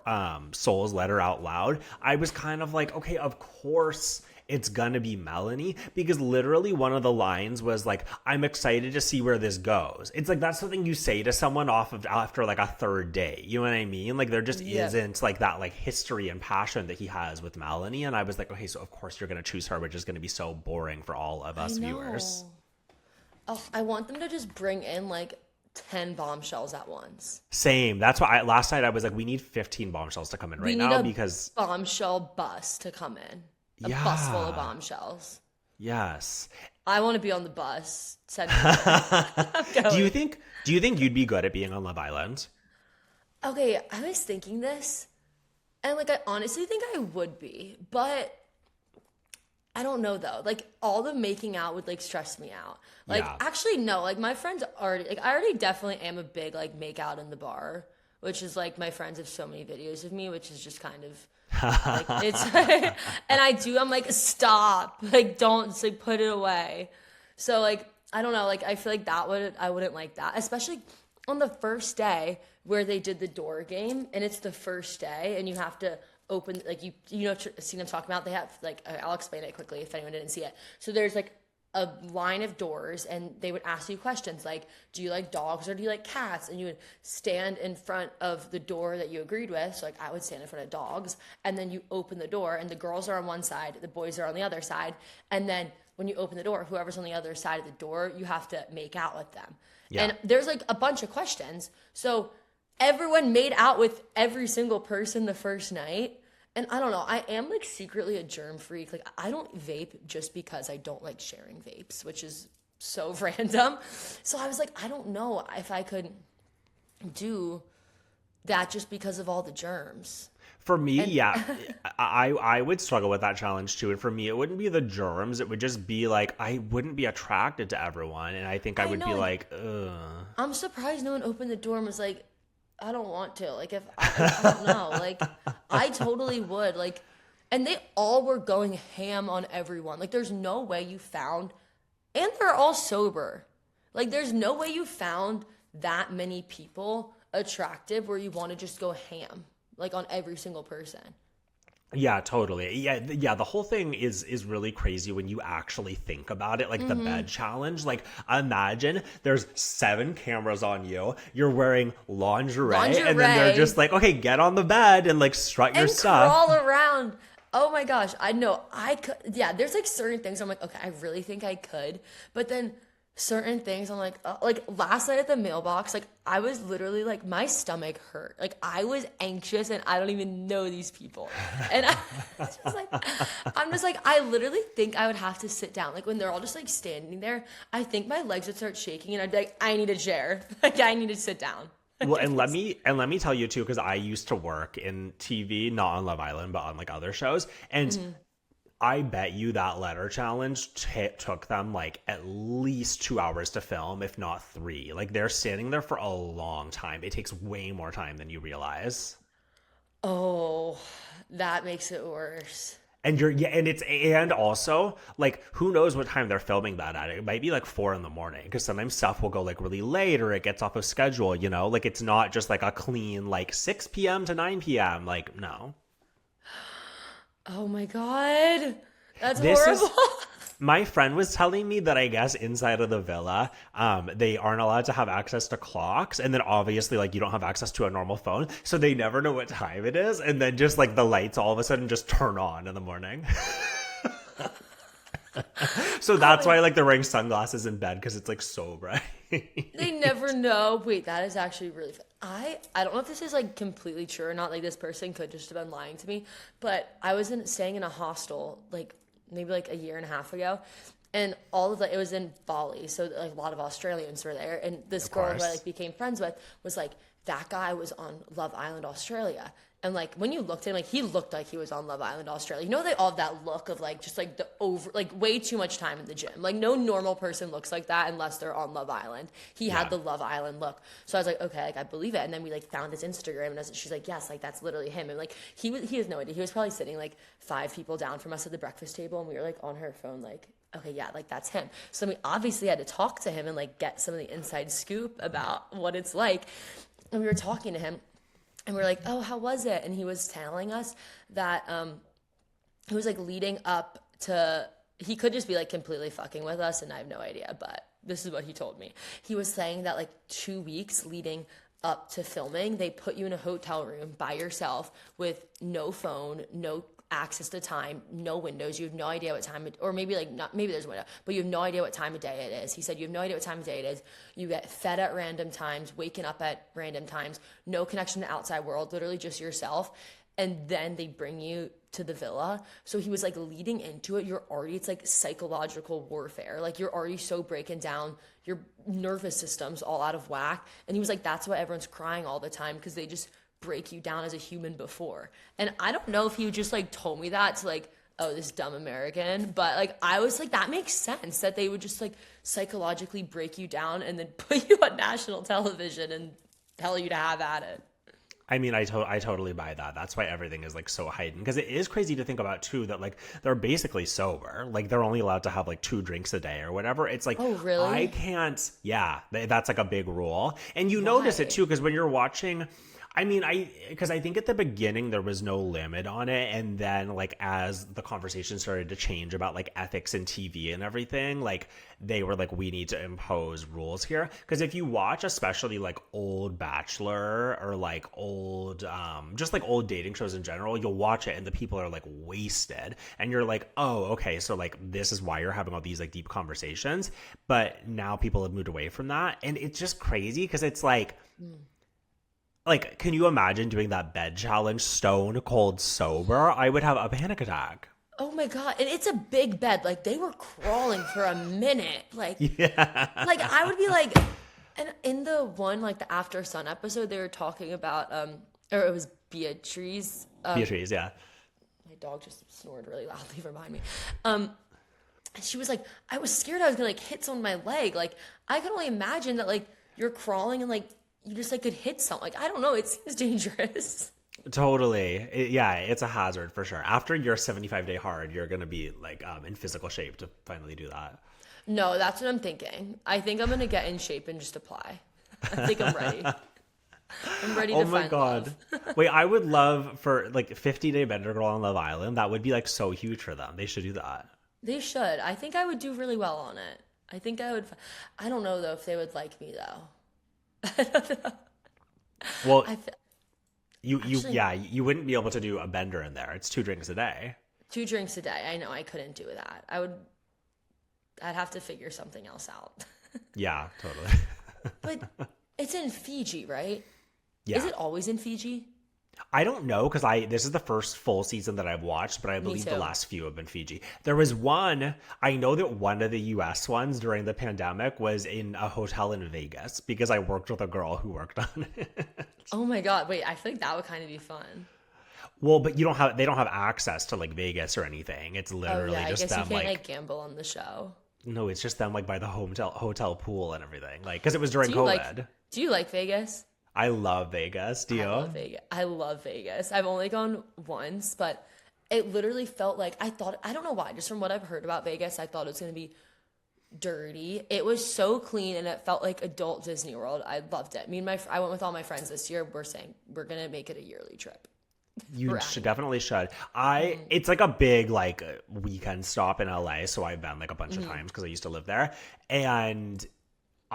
Soul's letter out loud, I was kind of like, okay, of course it's gonna be Melanie, because literally one of the lines was like, I'm excited to see where this goes. It's like, that's something you say to someone after like a third day. You know what I mean? Like there just isn't like that like history and passion that he has with Melanie. And I was like, okay, so of course you're gonna choose her, which is gonna be so boring for all of us viewers. Oh, I want them to just bring in like 10 bombshells at once. Same. That's why last night I was like, we need 15 bombshells to come in right now, because bombshell bus to come in. A bus full of bombshells. Yes. I want to be on the bus. Do you think you'd be good at being on Love Island? Okay, I was thinking this, and like I honestly think I would be, but I don't know though. Like all the making out would like stress me out. Like actually no, like my friends already like I already definitely am a big like make out in the bar, which is like my friends have so many videos of me, which is just kind of like it's and I'm like stop, like don't, just like put it away. So like I don't know, like I feel like I wouldn't like that, especially on the first day where they did the door game, and it's the first day and you have to open, like you know, seen them talking about, they have like I'll explain it quickly if anyone didn't see it. So there's like a line of doors and they would ask you questions like, do you like dogs or do you like cats? And you would stand in front of the door that you agreed with. So like I would stand in front of dogs, and then you open the door and the girls are on one side, the boys are on the other side. And then when you open the door, whoever's on the other side of the door, you have to make out with them. Yeah. And there's like a bunch of questions. So everyone made out with every single person the first night. And I don't know, I am like secretly a germ freak. Like I don't vape just because I don't like sharing vapes, which is so random. So I was like, I don't know if I could do that just because of all the germs. For me, yeah, I would struggle with that challenge too. And for me, it wouldn't be the germs. It would just be like, I wouldn't be attracted to everyone. And I think I would be like, ugh. I'm surprised no one opened the door and was like, I don't want to. Like, if I don't know, like, I totally would. Like, and they all were going ham on everyone. Like, there's no way you found, and they're all sober. Like, there's no way you found that many people attractive where you want to just go ham, like, on every single person. Yeah, totally. Yeah. The whole thing is really crazy when you actually think about it. Like the bed challenge. Like imagine there's 7 cameras on you. You're wearing lingerie. And then they're just like, okay, get on the bed and like strut your stuff. Crawl around. Oh my gosh, I know I could. Yeah, there's like certain things I'm like, okay, I really think I could, but then certain things I'm like last night at the mailbox, like I was literally like my stomach hurt, like I was anxious and I don't even know these people, and I'm just like I literally think I would have to sit down, like when they're all just like standing there, I think my legs would start shaking and I'd be like, I need a chair, like I need to sit down. Well, and let me tell you too, because I used to work in TV, not on Love Island, but on like other shows, and I bet you that letter challenge took them like at least 2 hours to film, if not 3. Like they're standing there for a long time. It takes way more time than you realize. Oh, that makes it worse. And and also like who knows what time they're filming that at? It might be like 4 a.m, because sometimes stuff will go like really late or it gets off of schedule. You know, like it's not just like a clean like 6 p.m. to 9 p.m. Like no. Oh my God. That's horrible. My friend was telling me that I guess inside of the villa, they aren't allowed to have access to clocks. And then obviously like you don't have access to a normal phone. So they never know what time it is. And then just like the lights all of a sudden just turn on in the morning. So that's why like they're wearing sunglasses in bed, because it's like so bright. They never know. Wait, that is actually really fun. I don't know if this is like completely true or not. Like this person could just have been lying to me, but I was staying in a hostel like maybe like a year and a half ago. And all of it was in Bali, so like a lot of Australians were there. And this girl who I like became friends with was like, that guy was on Love Island Australia. And like when you looked at him, like he looked like he was on Love Island Australia. You know, they all have that look of like just like the over, like way too much time in the gym. Like no normal person looks like that unless they're on Love Island. He had the Love Island look. So I was like, okay, like I believe it. And then we like found his Instagram, and she's like, yes, like that's literally him. And like he has no idea. He was probably sitting like 5 people down from us at the breakfast table, and we were like on her phone, like, okay, yeah, like that's him. So we obviously had to talk to him and like get some of the inside scoop about what it's like. And we were talking to him, and we were like, oh, how was it? And he was telling us that he was like leading up to, he could just be like completely fucking with us, and I have no idea, but this is what he told me. He was saying that like 2 weeks leading up to filming, they put you in a hotel room by yourself with no phone, no access to time, no windows. You have no idea what time or maybe like not, maybe there's a window, but you have no idea what time of day it is. He said you have no idea what time of day it is. You get fed at random times, waking up at random times, no connection to the outside world, literally just yourself. And then they bring you to the villa. So he was like leading into it. It's like psychological warfare. Like you're already so breaking down, your nervous system's all out of whack. And he was like, that's why everyone's crying all the time, because they just break you down as a human before. And I don't know if he just like told me that to like, oh, this dumb American, but like I was like, that makes sense, that they would just like psychologically break you down and then put you on national television and tell you to have at it. I mean, I totally buy that. That's why everything is like so heightened, because it is crazy to think about too that like they're basically sober, like they're only allowed to have like 2 drinks a day or whatever. It's like, oh really? I can't. Yeah, that's like a big rule, and you notice it too because when you're watching. I mean, because I think at the beginning there was no limit on it. And then like as the conversation started to change about like ethics in TV and everything, like they were like, we need to impose rules here. Because if you watch especially like old Bachelor or like old, just like old dating shows in general, you'll watch it and the people are like wasted. And you're like, oh, okay. So like this is why you're having all these like deep conversations. But now people have moved away from that. And it's just crazy because it's like... Like, can you imagine doing that bed challenge stone cold sober? I would have a panic attack. Oh my God. And it's a big bed. Like, they were crawling for a minute. Like, yeah. Like, I would be like, and in the one, like, the After Sun episode, they were talking about, or it was Beatrice. Beatrice, yeah. My dog just snored really loudly behind me. And she was like, I was scared I was going to, like, hit someone in my leg. Like, I could only imagine that, like, you're crawling and, like, you just like could hit something. Like, I don't know. It seems dangerous. Totally. It's a hazard for sure. After your 75-day hard, you're going to be like in physical shape to finally do that. No, that's what I'm thinking. I think I'm going to get in shape and just apply. I think I'm ready. I'm ready to find love. Oh my God. Wait, I would love for like 50-day Bender Girl on Love Island. That would be like so huge for them. They should do that. They should. I think I would do really well on it. I think I would. I don't know though if they would like me though. I don't know. Well, you wouldn't be able to do a bender in there. It's 2 drinks a day. 2 drinks a day. I know I couldn't do that. I'd have to figure something else out. Yeah, totally. But it's in Fiji, right? Yeah. Is it always in Fiji? I don't know because this is the first full season that I've watched, but I believe the last few have been Fiji. There was one, I know that one of the US ones during the pandemic was in a hotel in Vegas because I worked with a girl who worked on it. Oh my God. Wait, I feel like that would kind of be fun. Well, but they don't have access to like Vegas or anything. It's literally just them. I guess you can't like gamble on the show. No, it's just them like by the hotel pool and everything. Like, because it was during COVID. Do you like Vegas? I love Vegas. Do you? I love Vegas. I've only gone once, but it literally felt like I don't know why, just from what I've heard about Vegas, I thought it was going to be dirty. It was so clean and it felt like adult Disney World. I loved it. I went with all my friends this year. We're saying we're going to make it a yearly trip. You definitely should. It's like a big like weekend stop in LA, so I've been like a bunch of times because I used to live there. And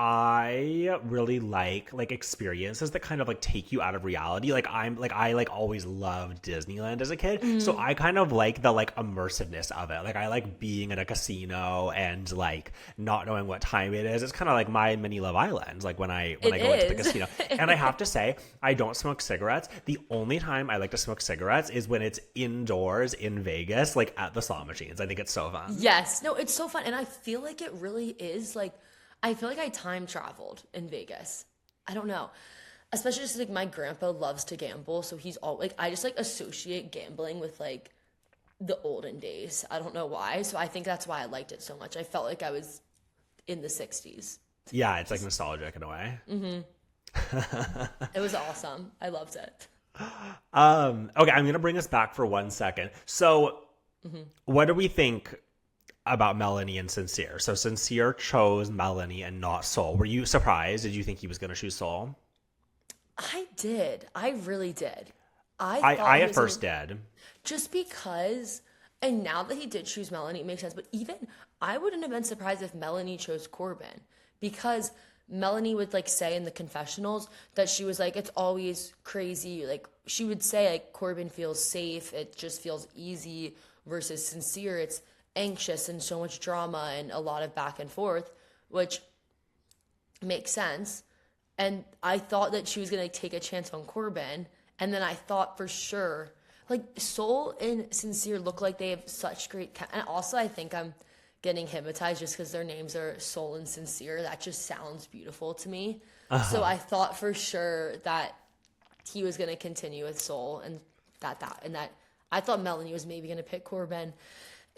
I really like experiences that kind of like take you out of reality. I always loved Disneyland as a kid. So I kind of like the like immersiveness of it. Like I like being in a casino and like not knowing what time it is. It's kind of like my mini Love Island, like when I go into the casino. And I have to say, I don't smoke cigarettes. The only time I like to smoke cigarettes is when it's indoors in Vegas, like at the slot machines. I think it's so fun. Yes. No, it's so fun. And I feel like it really is like, I feel like I time traveled in Vegas. I don't know. Especially just like my grandpa loves to gamble. So he's all like, I just like associate gambling with like the olden days. I don't know why. So I think that's why I liked it so much. I felt like I was in the 60s. Yeah, it's like nostalgic in a way. It was awesome. I loved it. Okay, I'm going to bring us back for 1 second. So what do we think about Melanie and Sincere? So Sincere chose Melanie and not Soul. Were you surprised? Did you think he was going to choose Soul? I did. I really did. I at first did. Just because, and now that he did choose Melanie, it makes sense. But even I wouldn't have been surprised if Melanie chose Corbin, because Melanie would like say in the confessionals that she was like, it's always crazy. Like she would say like Corbin feels safe. It just feels easy, versus Sincere. It's anxious and so much drama and a lot of back and forth, which makes sense. And I thought that she was going to take a chance on Corbin. And then I thought for sure, like Soul and Sincere look like they have such great and also I think I'm getting hypnotized just because their names are Soul and Sincere. That just sounds beautiful to me. So I thought for sure that he was going to continue with Soul, and that I thought Melanie was maybe going to pick Corbin.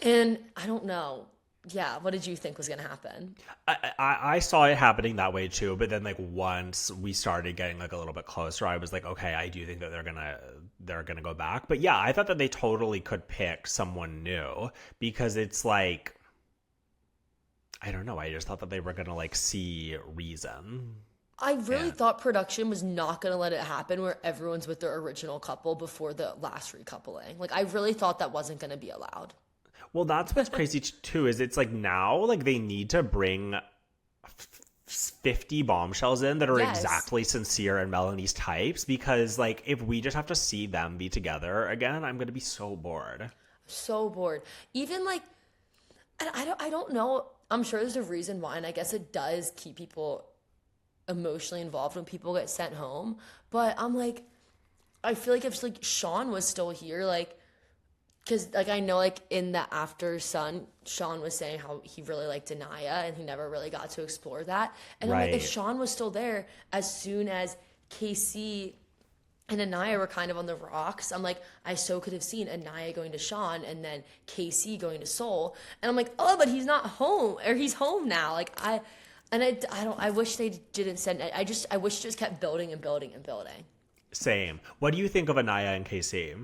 And I don't know. Yeah, what did you think was going to happen? I saw it happening that way too, but then like once we started getting like a little bit closer, I was like, okay, I do think that they're gonna go back. But yeah, I thought that they totally could pick someone new, because it's like, I don't know, I just thought that they were gonna like see reason. I really thought production was not going to let it happen where everyone's with their original couple before the last recoupling. Like I really thought that wasn't going to be allowed. Well, that's what's crazy too, is it's like now like they need to bring 50 bombshells in that are exactly Sincere and Melanie's types, because like if we just have to see them be together again, I'm going to be so bored. So bored. Even like, and I don't know. I'm sure there's a reason why, and I guess it does keep people emotionally involved when people get sent home. But I'm like, I feel like if like Sean was still here, like, because like I know like in the After Sun, Sean was saying how he really liked Anaya and he never really got to explore that. And I'm like, if Sean was still there, as soon as Casey and Anaya were kind of on the rocks, I'm like, I so could have seen Anaya going to Sean and then Casey going to Soul. And I'm like, oh, but he's not home, or he's home now. Like I wish they didn't send. I wish it just kept building and building and building. Same. What do you think of Anaya and Casey?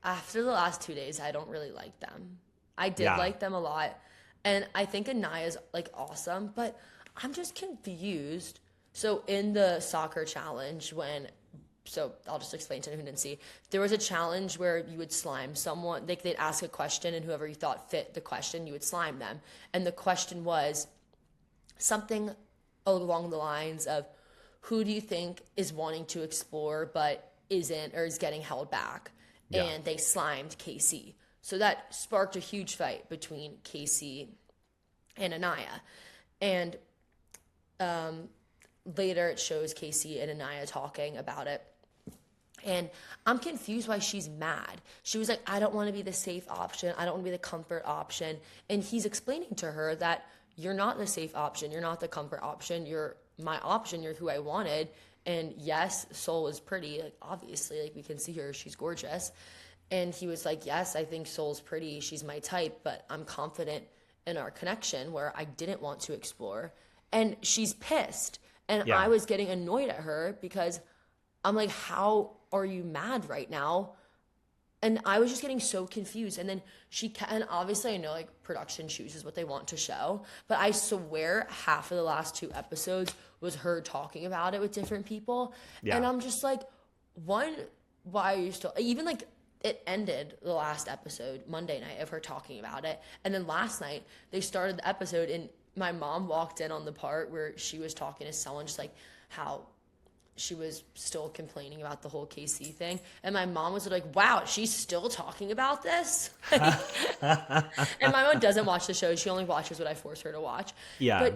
After the last 2 days, I don't really like them. I did like them a lot, and I think Anaya's like awesome, but I'm just confused. So in the soccer challenge, so I'll just explain to anyone who didn't see. There was a challenge where you would slime someone. They'd ask a question, and whoever you thought fit the question, you would slime them. And the question was something along the lines of, who do you think is wanting to explore but isn't, or is getting held back? Yeah. And they slimed Casey. So that sparked a huge fight between Casey and Anaya. And later it shows Casey and Anaya talking about it. And I'm confused why she's mad. She was like, I don't want to be the safe option. I don't want to be the comfort option. And he's explaining to her that you're not the safe option. You're not the comfort option. You're my option. You're who I wanted. And yes, Soul is pretty. Like, obviously, like we can see her. She's gorgeous. And he was like, yes, I think Soul's pretty. She's my type. But I'm confident in our connection where I didn't want to explore. And she's pissed. And I was getting annoyed at her because I'm like, how are you mad right now? And I was just getting so confused. And then and obviously I know like production chooses what they want to show, but I swear half of the last 2 episodes was her talking about it with different people. Yeah. And I'm just like, one, why are you still, even like it ended the last episode Monday night of her talking about it. And then last night they started the episode and my mom walked in on the part where she was talking to someone, just like how she was still complaining about the whole KC thing. And my mom was like, wow, she's still talking about this? And my mom doesn't watch the show. She only watches what I force her to watch. Yeah. But,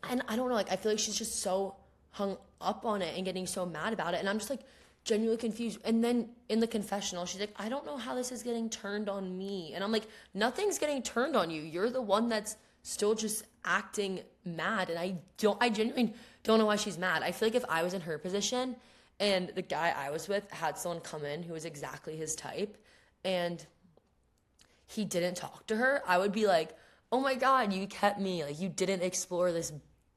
and I don't know, like, I feel like she's just so hung up on it and getting so mad about it. And I'm just like genuinely confused. And then in the confessional, she's like, I don't know how this is getting turned on me. And I'm like, nothing's getting turned on you. You're the one that's still just acting mad. And I genuinely don't know why she's mad. I feel like if I was in her position and the guy I was with had someone come in who was exactly his type and he didn't talk to her, I would be like, oh my God, you kept me. Like, you didn't explore this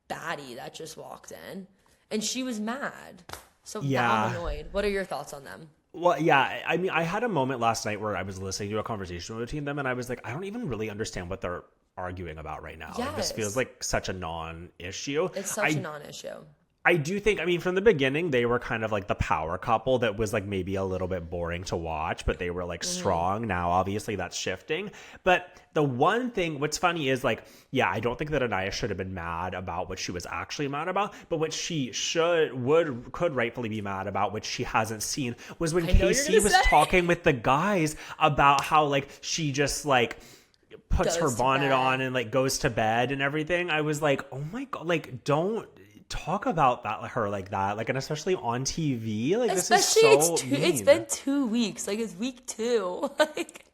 baddie that just walked in. And she was mad. So now I'm annoyed. What are your thoughts on them? Well, yeah, I mean, I had a moment last night where I was listening to a conversation between them and I was like, I don't even really understand what they're arguing about right now. Yes. Like, this feels like such a non-issue. It's such a non-issue. I do think, I mean, from the beginning, they were kind of like the power couple that was like maybe a little bit boring to watch, but they were like strong. Now, obviously, that's shifting. But the one thing, what's funny is like, yeah, I don't think that Anaya should have been mad about what she was actually mad about, but what she could rightfully be mad about, which she hasn't seen, was when Casey was talking with the guys about how like she just like puts her bonnet on and like goes to bed and everything. I was like, oh my God, like don't talk about her like that, like, and especially on TV, like, especially this is so mean. It's been 2 weeks, like it's week 2. Like,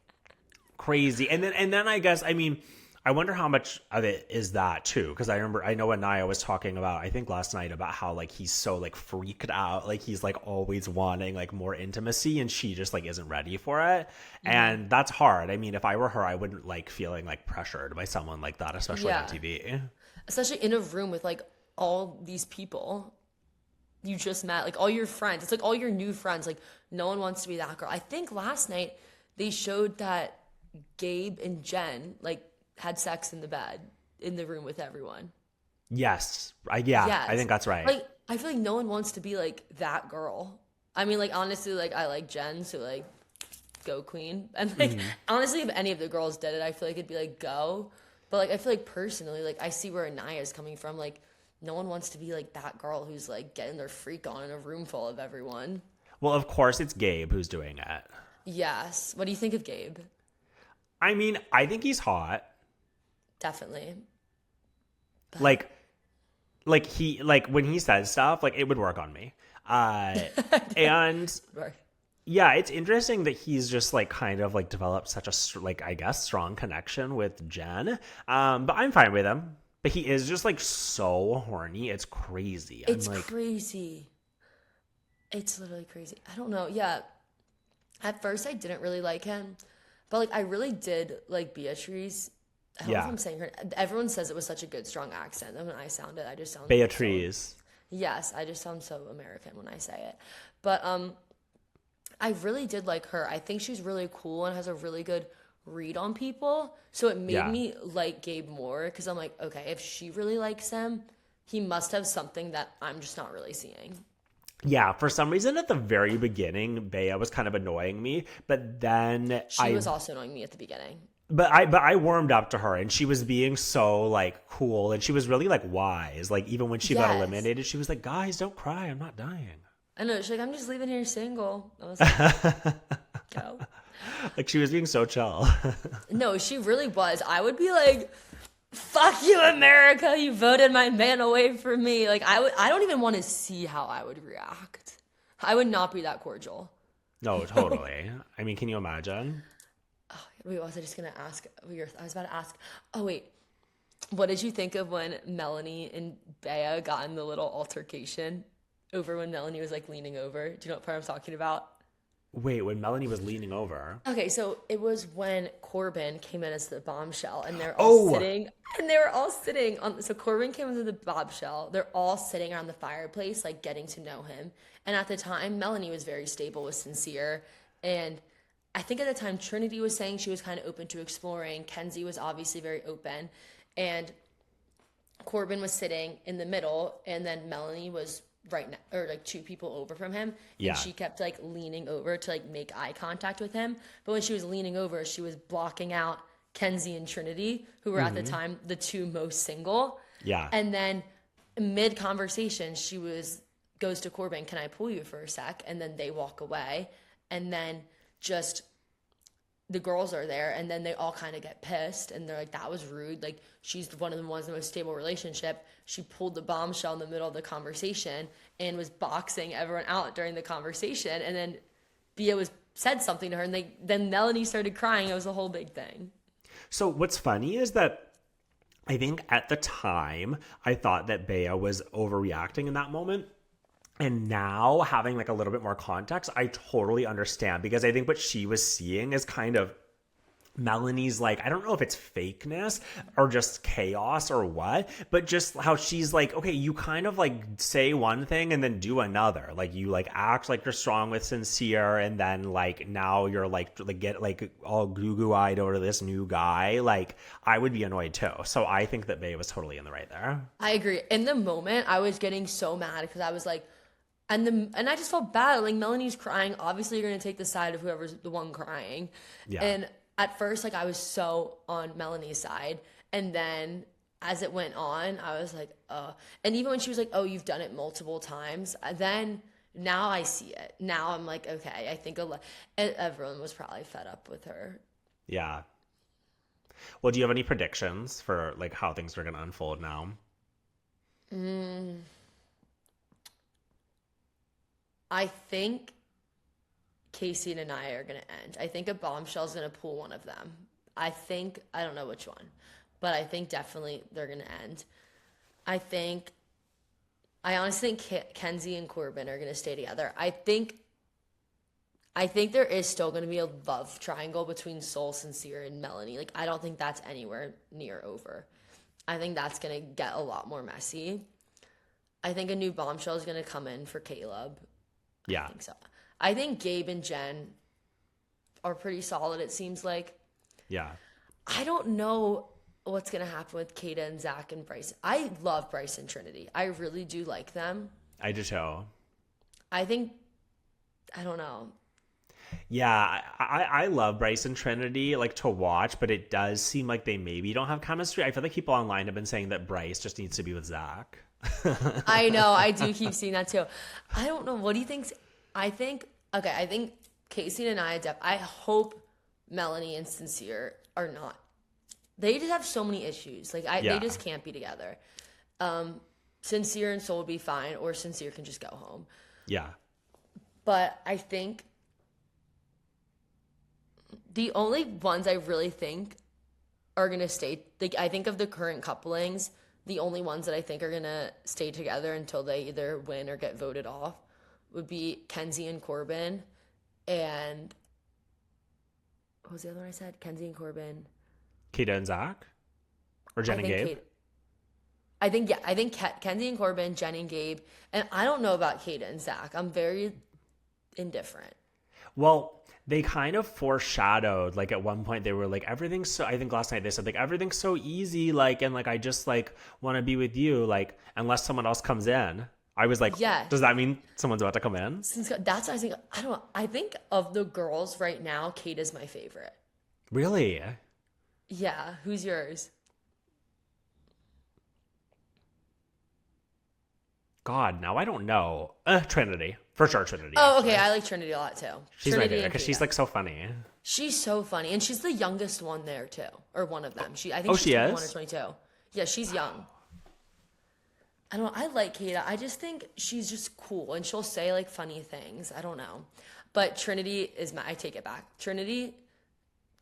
crazy. And then I guess, I mean, I wonder how much of it is that too, because I know Anaya was talking about, I think last night, about how like he's so like freaked out, like he's like always wanting like more intimacy and she just like isn't ready for it. And that's hard. I mean, if I were her, I wouldn't like feeling like pressured by someone like that, especially on TV, especially in a room with like all these people you just met, like all your friends. It's like all your new friends. Like, no one wants to be that girl. I think last night they showed that Gabe and Jen like had sex in the bed in the room with everyone. Yes. I think that's right. Like, I feel like no one wants to be like that girl. I mean, like, honestly, like, I like Jen, so like, go queen. And like, honestly, if any of the girls did it, I feel like it'd be like, go. But like, I feel like personally, like, I see where Anaya is coming from. Like, no one wants to be like that girl who's like getting their freak on in a room full of everyone. Well, of course, it's Gabe who's doing it. Yes. What do you think of Gabe? I mean, I think he's hot. Definitely. But... like he, like when he says stuff, like it would work on me. And right. Yeah, it's interesting that he's just like kind of like developed such a like, I guess, strong connection with Jen. But I'm fine with him. But he is just like so horny. It's crazy. It's like, crazy. It's literally crazy. I don't know. Yeah. At first I didn't really like him, but like I really did like Beatrice. I don't know if I'm saying her. Everyone says it was such a good, strong accent. And when I sound it, I just sound Beatrice. So, yes, I just sound so American when I say it. But I really did like her. I think she's really cool and has a really good read on people. So it made me like Gabe more because I'm like, okay, if she really likes him, he must have something that I'm just not really seeing. Yeah, for some reason at the very beginning, Bea was kind of annoying me, but then she was also annoying me at the beginning. But I warmed up to her and she was being so like cool and she was really like wise. Like even when she got eliminated, she was like, guys, don't cry. I'm not dying. I know. She's like, I'm just leaving here single. I was like, go. Like she was being so chill. No, she really was. I would be like, fuck you, America. You voted my man away from me. Like I don't even want to see how I would react. I would not be that cordial. No, totally. I mean, can you imagine? Oh, wait, what was I just going to ask? I was about to ask. Oh, wait. What did you think of when Melanie and Bea got in the little altercation over when Melanie was like leaning over? Do you know what part I'm talking about? Wait, when Melanie was leaning over? Okay, so it was when Corbin came in as the bombshell and they're all sitting. And they were all sitting on. So Corbin came into the bombshell. They're all sitting around the fireplace, like getting to know him. And at the time, Melanie was very stable, was sincere. And I think at the time, Trinity was saying she was kind of open to exploring. Kenzie was obviously very open. And Corbin was sitting in the middle. And then Melanie was right now, or like 2 people over from him. And she kept like leaning over to like make eye contact with him. But when she was leaning over, she was blocking out Kenzie and Trinity, who were at the time the two most single. Yeah. And then mid conversation, goes to Corbin, can I pull you for a sec? And then they walk away. And then just the girls are there, and then they all kind of get pissed, and they're like, that was rude. Like, she's one of the ones in the most stable relationship. She pulled the bombshell in the middle of the conversation and was boxing everyone out during the conversation. And then Bia said something to her, and then Melanie started crying. It was a whole big thing. So what's funny is that I think at the time I thought that Bea was overreacting in that moment. And now having like a little bit more context, I totally understand, because I think what she was seeing is kind of Melanie's like, I don't know if it's fakeness or just chaos or what, but just how she's like, okay, you kind of like say one thing and then do another. Like you like act like you're strong with Sincere, and then like now you're like get like all goo eyed over this new guy. Like I would be annoyed too. So I think that Bea was totally in the right there. I agree. In the moment, I was getting so mad because I was like, and I just felt bad. Like, Melanie's crying. Obviously, you're going to take the side of whoever's the one crying. Yeah. And at first, like, I was so on Melanie's side. And then as it went on, I was like, and even when she was like, oh, you've done it multiple times, then now I see it. Now I'm like, okay, I think everyone was probably fed up with her. Yeah. Well, do you have any predictions for, like, how things are going to unfold now? I think Casey and Anaya are going to end. I think a bombshell is going to pull one of them. I don't know which one, but I think definitely they're going to end. I honestly think Kenzie and Corbin are going to stay together. I think there is still going to be a love triangle between Soul, Sincere, and Melanie. Like, I don't think that's anywhere near over. I think that's going to get a lot more messy. I think a new bombshell is going to come in for Caleb. Yeah. I think so. I think Gabe and Jen are pretty solid, it seems like. Yeah. I don't know what's going to happen with Kata and Zach and Bryce. I love Bryce and Trinity. I really do like them. I do too. I don't know. Yeah, I love Bryce and Trinity, like, to watch, but it does seem like they maybe don't have chemistry. I feel like people online have been saying that Bryce just needs to be with Zach. I know. I do keep seeing that too. I don't know. What do you think? I think Casey and I hope Melanie and Sincere are not. They just have so many issues. Like, they just can't be together. Sincere and Soul would be fine, or Sincere can just go home. Yeah. But I think the only ones I really think are going to stay, like, I think of the current couplings, the only ones that I think are going to stay together until they either win or get voted off would be Kenzie and Corbin, and what was the other one I said? Kenzie and Corbin. Kata and Zach? Or Jen and Gabe? I think Kenzie and Corbin, Jen and Gabe, and I don't know about Kata and Zach. I'm very indifferent. Well, they kind of foreshadowed, like, at one point they were like, everything's so, I think last night they said, like, everything's so easy, like, and like, I just like want to be with you, like, unless someone else comes in. I was like, yes. Does that mean someone's about to come in? That's what I think. I don't know. I think of the girls right now, Kate is my favorite. Really? Yeah. Who's yours? God, now I don't know. Trinity. For sure, Trinity. Oh, okay. I like Trinity a lot, too. She's Trinity my favorite because she's, like, so funny. She's so funny. And she's the youngest one there, too. Or one of them. I think she's she 21 is? or 22. Yeah, she's young. I don't know. I like Kata. I just think she's just cool. And she'll say, like, funny things. I don't know. But Trinity I take it back. Trinity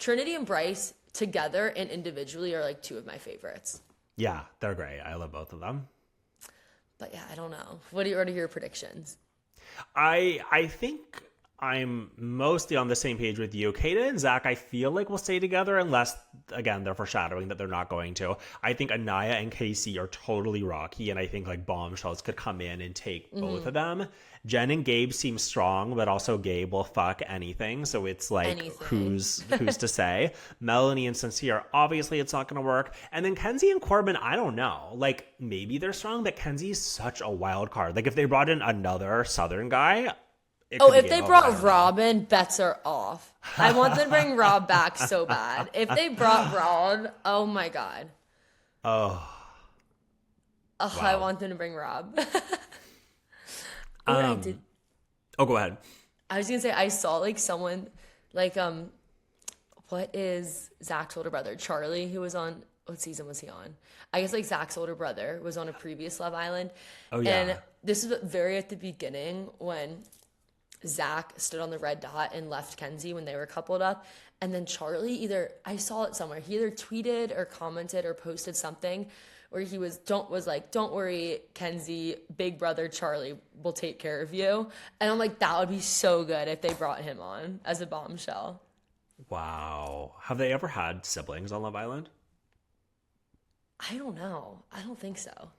and Bryce together and individually are, like, two of my favorites. Yeah, they're great. I love both of them. But yeah, I don't know. What are your predictions? I think I'm mostly on the same page with you. Kata and Zach, I feel like will stay together unless, again, they're foreshadowing that they're not going to. I think Anaya and Casey are totally rocky, and I think, like, bombshells could come in and take both of them. Jen and Gabe seem strong, but also Gabe will fuck anything, so it's like, who's to say? Melanie and Sincere, obviously it's not going to work. And then Kenzie and Corbin, I don't know. Like, maybe they're strong, but Kenzie's such a wild card. Like, if they brought in another Southern guy, it Oh, could be if Game they Over. I brought don't know. Robin, bets are off. I want them to bring Rob back so bad. If they brought Rob, oh my God. Oh, Oh, I wow. want them to bring Rob. Oh, I did. Oh, go ahead. I was gonna say I saw like someone like what is Zach's older brother? Charlie, who was on what season was he on? I guess like Zach's older brother was on a previous Love Island. Oh, yeah. And this is very at the beginning when Zach stood on the red dot and left Kenzie when they were coupled up. And then Charlie I saw it somewhere. He either tweeted or commented or posted something where he was like, don't worry, Kenzie, big brother Charlie will take care of you. And I'm like, that would be so good if they brought him on as a bombshell. Wow. Have they ever had siblings on Love Island? I don't know. I don't think so.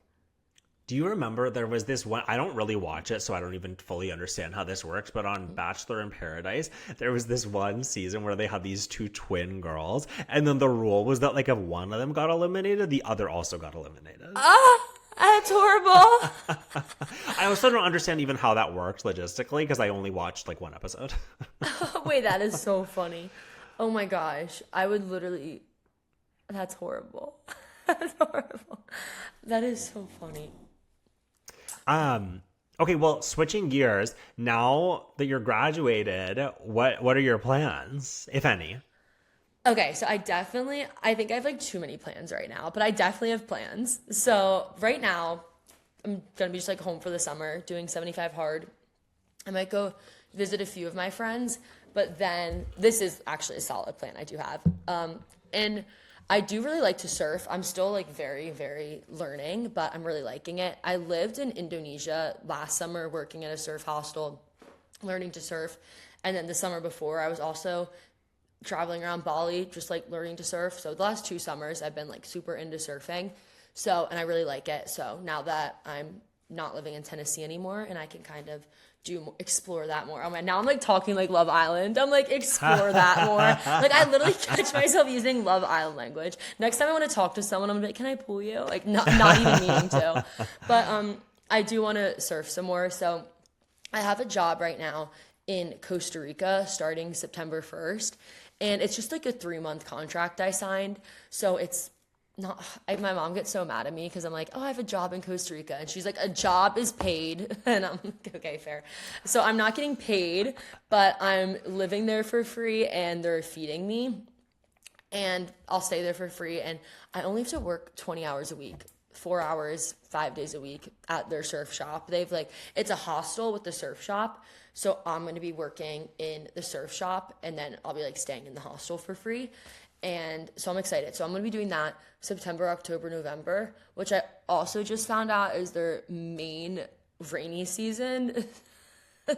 Do you remember there was this one? I don't really watch it, so I don't even fully understand how this works. But on Bachelor in Paradise, there was this one season where they had these two twin girls. And then the rule was that, like, if one of them got eliminated, the other also got eliminated. Ah, that's horrible. I also don't understand even how that worked logistically because I only watched, like, one episode. Wait, that is so funny. Oh my gosh. I would literally. That's horrible. That's horrible. That is so funny. Okay, well, switching gears, now that you're graduated, what are your plans, if any? Okay, so I think I have like too many plans right now, but I definitely have plans. So right now, I'm gonna be just like home for the summer, doing 75 hard. I might go visit a few of my friends, but then this is actually a solid plan I do have. And I do really like to surf. I'm still like very, very learning, but I'm really liking it. I lived in Indonesia last summer working at a surf hostel, learning to surf. And then the summer before, I was also traveling around Bali, just like learning to surf. So the last 2 summers, I've been like super into surfing. So, and I really like it. So now that I'm not living in Tennessee anymore and I can kind of explore that more. Now I'm like talking like Love Island. I'm like, explore that more. Like I literally catch myself using Love Island language. Next time I want to talk to someone, I'm gonna be like, can I pull you? Like not even meaning to. But I do want to surf some more. So I have a job right now in Costa Rica starting September 1st. And it's just like a 3-month contract I signed. So it's not, my mom gets so mad at me because I'm like, oh, I have a job in Costa Rica. And she's like, a job is paid. And I'm like, okay, fair. So I'm not getting paid, but I'm living there for free and they're feeding me. And I'll stay there for free. And I only have to work 20 hours a week, 4 hours, 5 days a week at their surf shop. They've like, it's a hostel with the surf shop. So I'm going to be working in the surf shop and then I'll be like staying in the hostel for free. And so I'm excited. So I'm going to be doing that September, October, November, which I also just found out is their main rainy season.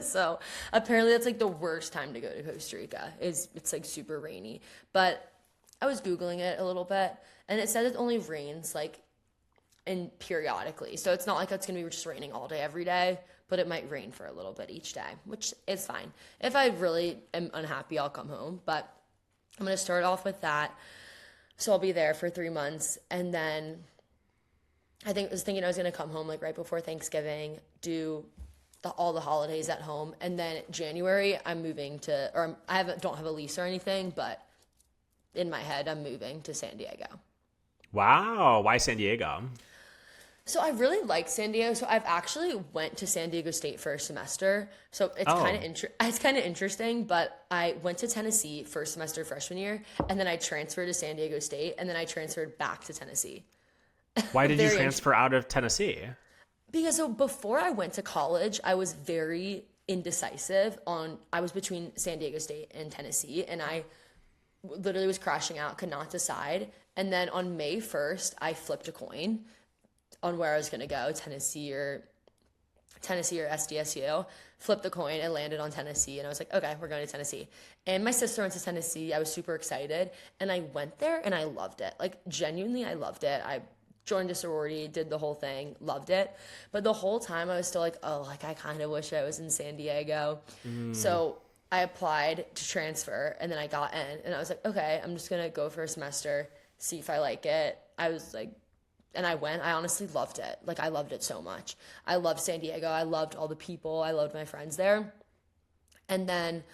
So apparently that's like the worst time to go to Costa Rica. It's like super rainy. But I was Googling it a little bit and it said it only rains like periodically. So it's not like it's going to be just raining all day every day, but it might rain for a little bit each day, which is fine. If I really am unhappy, I'll come home. But I'm going to start off with that. So I'll be there for 3 months. And then I was thinking I was going to come home like right before Thanksgiving, do all the holidays at home. And then January, I'm moving to, or don't have a lease or anything, but in my head, I'm moving to San Diego. Wow. Why San Diego? So I really like San Diego. So I've actually went to San Diego State for a semester. So it's kind of interesting. But I went to Tennessee first semester freshman year, and then I transferred to San Diego State, and then I transferred back to Tennessee. Why did you transfer out of Tennessee? Because so before I went to college, I was very indecisive I was between San Diego State and Tennessee, and I literally was crashing out, could not decide. And then on May 1st, I flipped a coin on where I was going to go, Tennessee or SDSU. Flipped the coin and landed on Tennessee. And I was like, okay, we're going to Tennessee. And my sister went to Tennessee. I was super excited. And I went there and I loved it. Like, genuinely, I loved it. I joined a sorority, did the whole thing, loved it. But the whole time I was still like, oh, like, I kind of wish I was in San Diego. So I applied to transfer and then I got in. And I was like, okay, I'm just going to go for a semester, see if I like it. I was like, and I went. I honestly loved it. Like, I loved it so much. I loved San Diego. I loved all the people. I loved my friends there. And then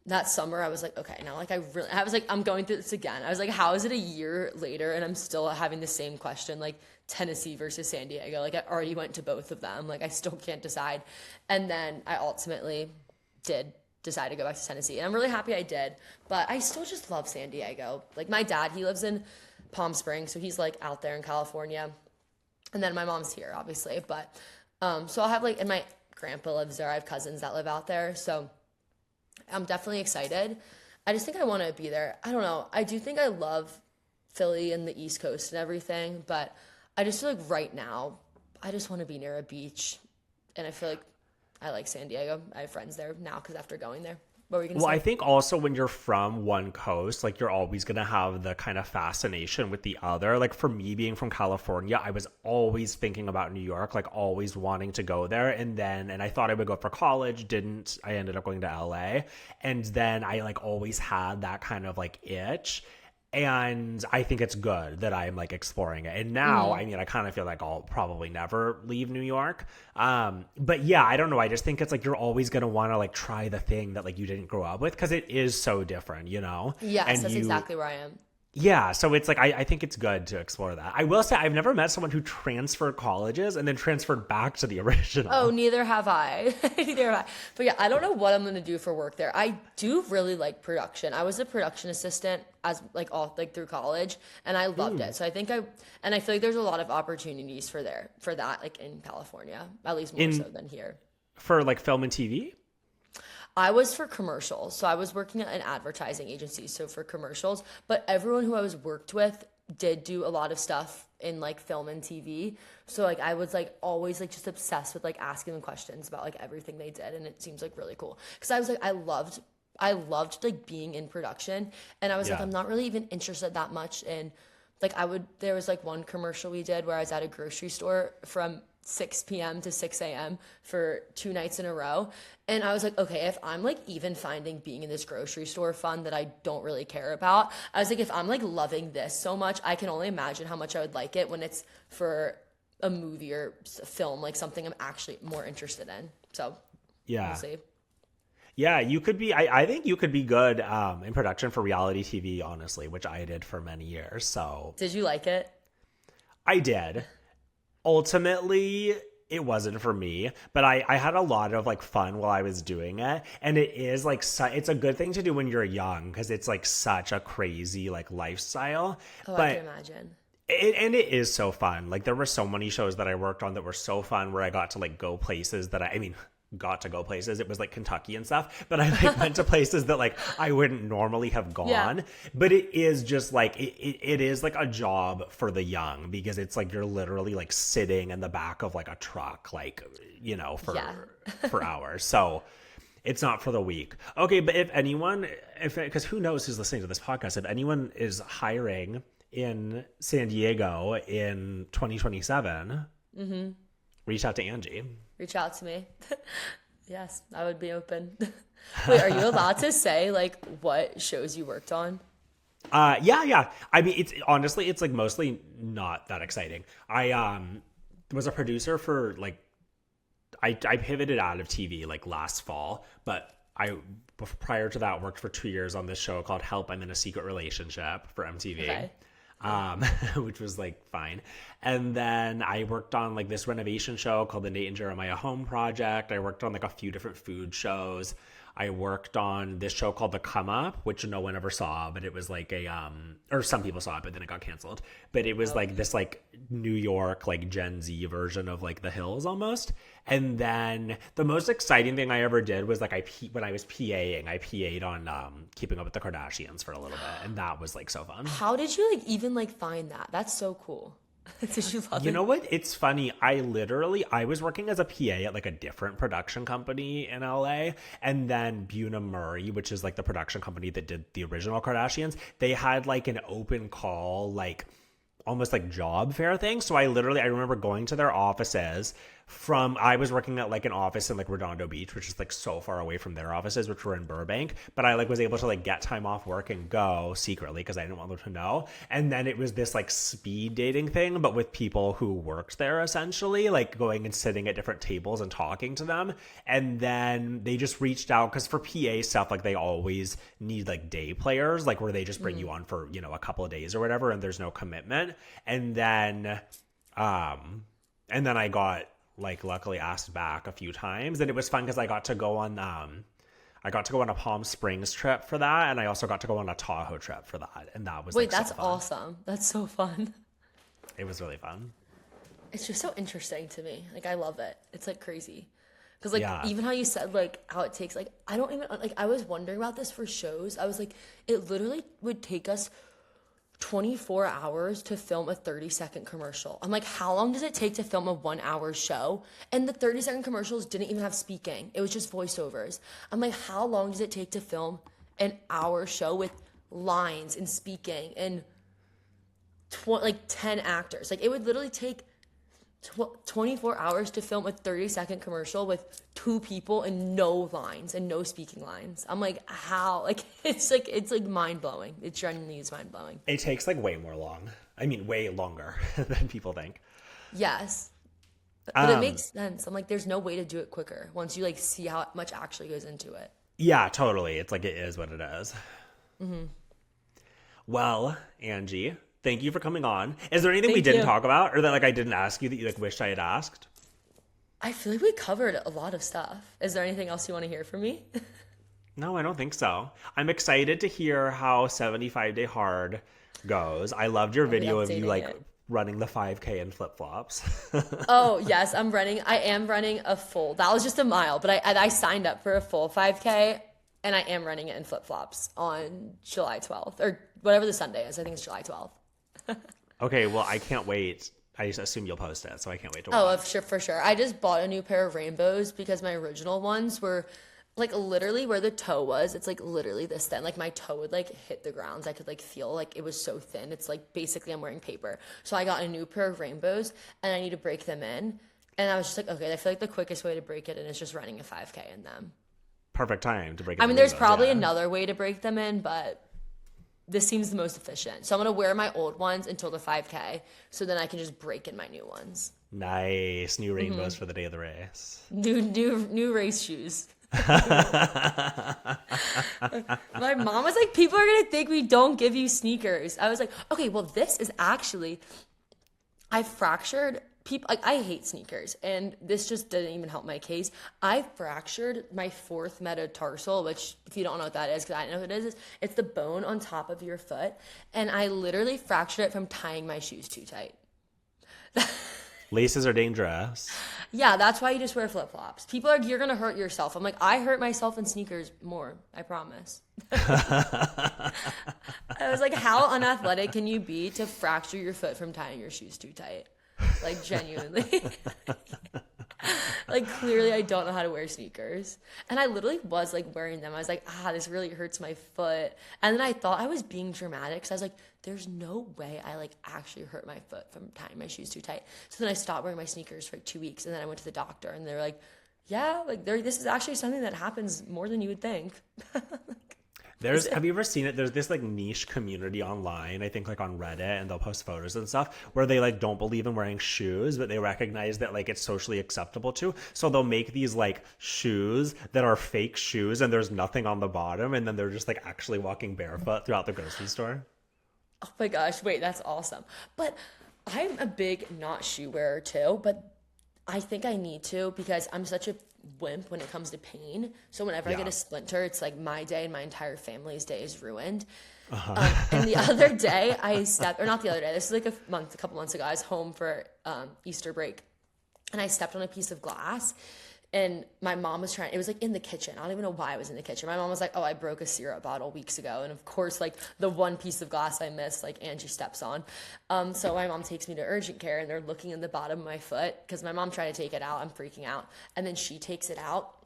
that summer I was like, okay, now like I was like, I'm going through this again. I was like, how is it a year later and I'm still having the same question, like Tennessee versus San Diego? Like I already went to both of them. Like I still can't decide. And then I ultimately did decide to go back to Tennessee. And I'm really happy I did. But I still just love San Diego. Like my dad, he lives in Palm Springs, so he's like out there in California. And then my mom's here, obviously. But so I'll have like, and my grandpa lives there. I have cousins that live out there. So I'm definitely excited. I just think I want to be there. I don't know. I do think I love Philly and the East Coast and everything, but I just feel like right now, I just want to be near a beach. And I feel like I like San Diego. I have friends there now because after going there. What were you going to say? Well, I think also when you're from one coast, like you're always going to have the kind of fascination with the other. Like for me being from California, I was always thinking about New York, like always wanting to go there. And I thought I would go for college, didn't. I ended up going to LA. And then I like always had that kind of like itch. And I think it's good that I'm like exploring it. And now, I mean, I kind of feel like I'll probably never leave New York. But yeah, I don't know. I just think it's like you're always going to want to like try the thing that like you didn't grow up with because it is so different, you know? Yes, and that's exactly where I am. Yeah, so it's like I think it's good to explore that. I will say I've never met someone who transferred colleges and then transferred back to the original. Oh, neither have I. Neither have I. But yeah, I don't know what I'm gonna do for work there. I do really like production. I was a production assistant as like all like through college, and I loved it. So I feel like there's a lot of opportunities for that like in California, at least more so than here. For like film and TV? I was for commercials. So I was working at an advertising agency, so for commercials. But everyone who I was worked with did do a lot of stuff in like film and TV. So like I was like always like just obsessed with like asking them questions about like everything they did, and it seems like really cool. Because I was like I loved like being in production, and I was like I'm not really even interested that much in like there was like one commercial we did where I was at a grocery store from 6 p.m. to 6 a.m. for 2 nights in a row. And I was like, okay, if I'm like even finding being in this grocery store fun that I don't really care about, I was like, if I'm like loving this so much, I can only imagine how much I would like it when it's for a movie or film, like something I'm actually more interested in. So yeah, we'll see. Yeah, you could be, I think you could be good in production for reality TV, honestly, which I did for many years. So did you like it? I did. Ultimately, it wasn't for me, but I had a lot of like fun while I was doing it. And it is like, it's a good thing to do when you're young because it's like such a crazy like lifestyle. Oh, but I can imagine. And it is so fun. Like there were so many shows that I worked on that were so fun where I got to like go places that got to go places. It was like Kentucky and stuff, but I like went to places that like I wouldn't normally have gone. Yeah. But it is just like it is like a job for the young because it's like you're literally like sitting in the back of like a truck, like, you know, for hours. So it's not for the weak. Okay, but if anyone, because who knows who's listening to this podcast, if anyone is hiring in San Diego in 2027, reach out to Angie. Reach out to me. Yes, I would be open. Wait, are you allowed to say like what shows you worked on? Yeah. I mean, it's honestly, it's like mostly not that exciting. I was a producer for like, I pivoted out of TV like last fall, but prior to that worked for 2 years on this show called Help, I'm in a Secret Relationship for MTV. Okay. Which was like fine. And then I worked on like this renovation show called the Nate and Jeremiah Home Project. I worked on like a few different food shows. I worked on this show called The Come Up, which no one ever saw, but it was like or some people saw it, but then it got canceled. But it was like this like New York, like Gen Z version of like The Hills almost. And then the most exciting thing I ever did was like when I was PAing, I PA'd on Keeping Up with the Kardashians for a little bit. And that was like so fun. How did you like even like find that? That's so cool. Did you love it? You know what? It's funny. I was working as a PA at like a different production company in LA. And then Buna Murray, which is like the production company that did the original Kardashians, they had like an open call, like almost like job fair thing. So I remember going to their offices, I was working at like an office in like Redondo Beach, which is like so far away from their offices, which were in Burbank. But I like was able to like get time off work and go secretly because I didn't want them to know. And then it was this like speed dating thing, but with people who worked there essentially, like going and sitting at different tables and talking to them. And then they just reached out because for PA stuff, like they always need like day players, like where they just bring you on for, you know, a couple of days or whatever, and there's no commitment. And then I got like luckily asked back a few times, and it was fun because I got to go on a Palm Springs trip for that, and I also got to go on a Tahoe trip for that, and that was that's so awesome. That's so fun. It was really fun. It's just so interesting to me. Like I love it. It's like crazy. Because like even how you said like how it takes like I don't even like I was wondering about this for shows. I was like it literally would take us 24 hours to film a 30-second commercial. I'm like, how long does it take to film a 1-hour show? And the 30-second commercials didn't even have speaking. It was just voiceovers. I'm like, how long does it take to film an hour show with lines and speaking and 10 actors? Like it would literally take 24 hours to film a 30-second commercial with 2 people and no lines and no speaking lines. I'm like, how? Like it's like mind-blowing. It genuinely is mind-blowing. It takes like way longer than people think. Yes. But it makes sense. I'm like, there's no way to do it quicker once you like see how much actually goes into it. Yeah, totally. It's like it is what it is. Mm-hmm. Well, Angie, thank you for coming on. Is there anything we didn't talk about or that like I didn't ask you that you like wished I had asked? I feel like we covered a lot of stuff. Is there anything else you want to hear from me? No, I don't think so. I'm excited to hear how 75 Day Hard goes. I loved your video of you like running the 5K in flip-flops. Oh, yes, I am running a full. That was just a mile, but I signed up for a full 5K and I am running it in flip-flops on July 12th or whatever the Sunday is. I think it's July 12th. Okay, well, I can't wait. I just assume you'll post it, so I can't wait to watch. Oh, for sure. I just bought a new pair of rainbows because my original ones were like literally where the toe was. It's like literally this thin. Like my toe would like hit the ground. I could like feel like it was so thin. It's like basically I'm wearing paper. So I got a new pair of rainbows and I need to break them in. And I was just like, okay, I feel like the quickest way to break it in is just running a 5K in them. Perfect time to break it in. I mean, there's probably another way to break them in, but this seems the most efficient. So I'm going to wear my old ones until the 5K so then I can just break in my new ones. Nice. New rainbows for the day of the race. New race shoes. My mom was like, people are going to think we don't give you sneakers. I was like, okay, well, this is actually, I fractured people. Like, I hate sneakers, and this just didn't even help my case. I fractured my 4th metatarsal, which if you don't know what that is, because I don't know what it is, it's the bone on top of your foot, and I literally fractured it from tying my shoes too tight. Laces are dangerous. Yeah, that's why you just wear flip-flops. People are, you're going to hurt yourself. I'm like, I hurt myself in sneakers more, I promise. I was like, how unathletic can you be to fracture your foot from tying your shoes too tight? Like, genuinely. Like, clearly I don't know how to wear sneakers. And I literally was, like, wearing them. I was like, this really hurts my foot. And then I thought I was being dramatic. So I was like, there's no way I, like, actually hurt my foot from tying my shoes too tight. So then I stopped wearing my sneakers for, like, 2 weeks. And then I went to the doctor. And they were like, yeah, like, this is actually something that happens more than you would think. Have you ever seen it? There's this like niche community online, I think like on Reddit, and they'll post photos and stuff where they like don't believe in wearing shoes, but they recognize that like it's socially acceptable to. So they'll make these like shoes that are fake shoes and there's nothing on the bottom, and then they're just like actually walking barefoot throughout the grocery store. Oh my gosh, wait, that's awesome. But I'm a big not shoe wearer too, but I think I need to because I'm such a wimp when it comes to pain. So whenever I get a splinter, it's like my day and my entire family's day is ruined. And the other day this is like a couple months ago, I was home for Easter break and I stepped on a piece of glass. And my mom was it was like in the kitchen. I don't even know why it was in the kitchen. My mom was like, oh, I broke a syrup bottle weeks ago. And of course, like the one piece of glass I missed, like Angie steps on. So my mom takes me to urgent care and they're looking in the bottom of my foot because my mom tried to take it out. I'm freaking out. And then she takes it out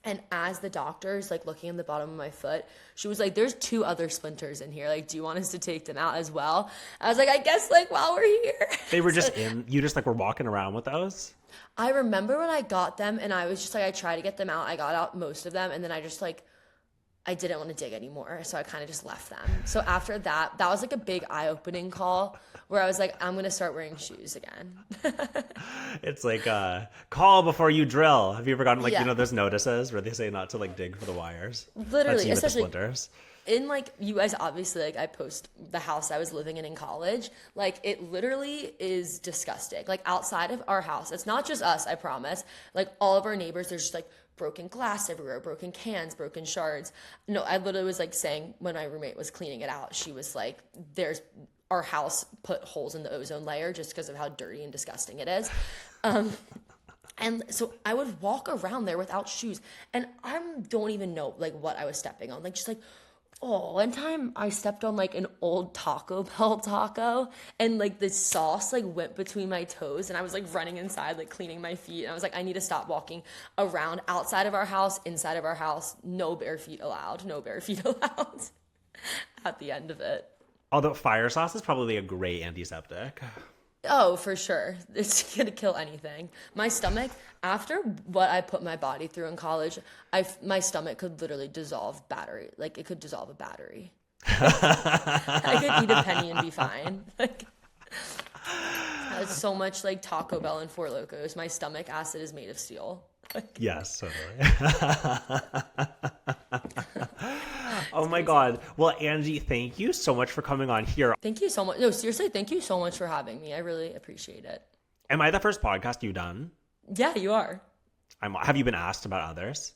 And as the doctor's like looking at the bottom of my foot, she was like, there's 2 other splinters in here. Like, do you want us to take them out as well? I was like, I guess like while we're here. They were just you just like were walking around with those? I remember when I got them and I was just like, I tried to get them out. I got out most of them and then I just like, I didn't want to dig anymore. So I kind of just left them. So after that was like a big eye-opening call where I was like, I'm going to start wearing shoes again. It's like call before you drill. Have you ever gotten like, Yeah. you know, those notices where they say not to like dig for the wires? Literally, That's you with the especially splinters. in like, you guys obviously, like I post the house I was living in college. Like it literally is disgusting. Like outside of our house, it's not just us, I promise. Like all of our neighbors, there's just like broken glass everywhere, broken cans, broken shards. No, I literally was like saying when my roommate was cleaning it out, she was like, our house put holes in the ozone layer just because of how dirty and disgusting it is. And so I would walk around there without shoes and I don't even know like what I was stepping on. Like just like, oh, one time I stepped on like an old Taco Bell taco and like the sauce like went between my toes and I was like running inside like cleaning my feet and I was like, I need to stop walking around outside of our house, inside of our house, no bare feet allowed at the end of it. Although fire sauce is probably a great antiseptic. Oh, for sure. It's going to kill anything. My stomach, after what I put my body through in college, my stomach could literally dissolve battery. Like, it could dissolve a battery. I could eat a penny and be fine. Like, it's so much like Taco Bell and Four Locos. My stomach acid is made of steel. Yes, totally. Oh my God. Well, Angie, thank you so much for coming on here. Thank you so much. No, seriously, thank you so much for having me. I really appreciate it. Am I the first podcast you've done? Yeah, you are. Have you been asked about others?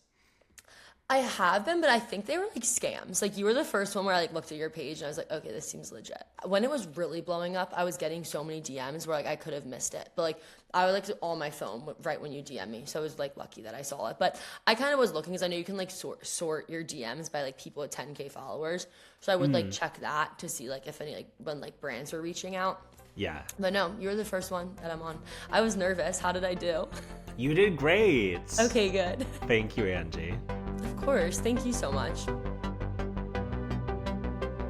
I have been, but I think they were like scams. Like you were the first one where I like looked at your page and I was like, okay, this seems legit. When it was really blowing up, I was getting so many DMs where like I could have missed it. But like I would like on my phone right when you DM me. So I was like lucky that I saw it. But I kind of was looking because I know you can like sort your DMs by like people with 10K followers. So I would like check that to see like if any like when like brands were reaching out. Yeah. But no, you're the first one that I'm on. I was nervous. How did I do? You did great. Okay, good. Thank you, Angie. Of course. Thank you so much.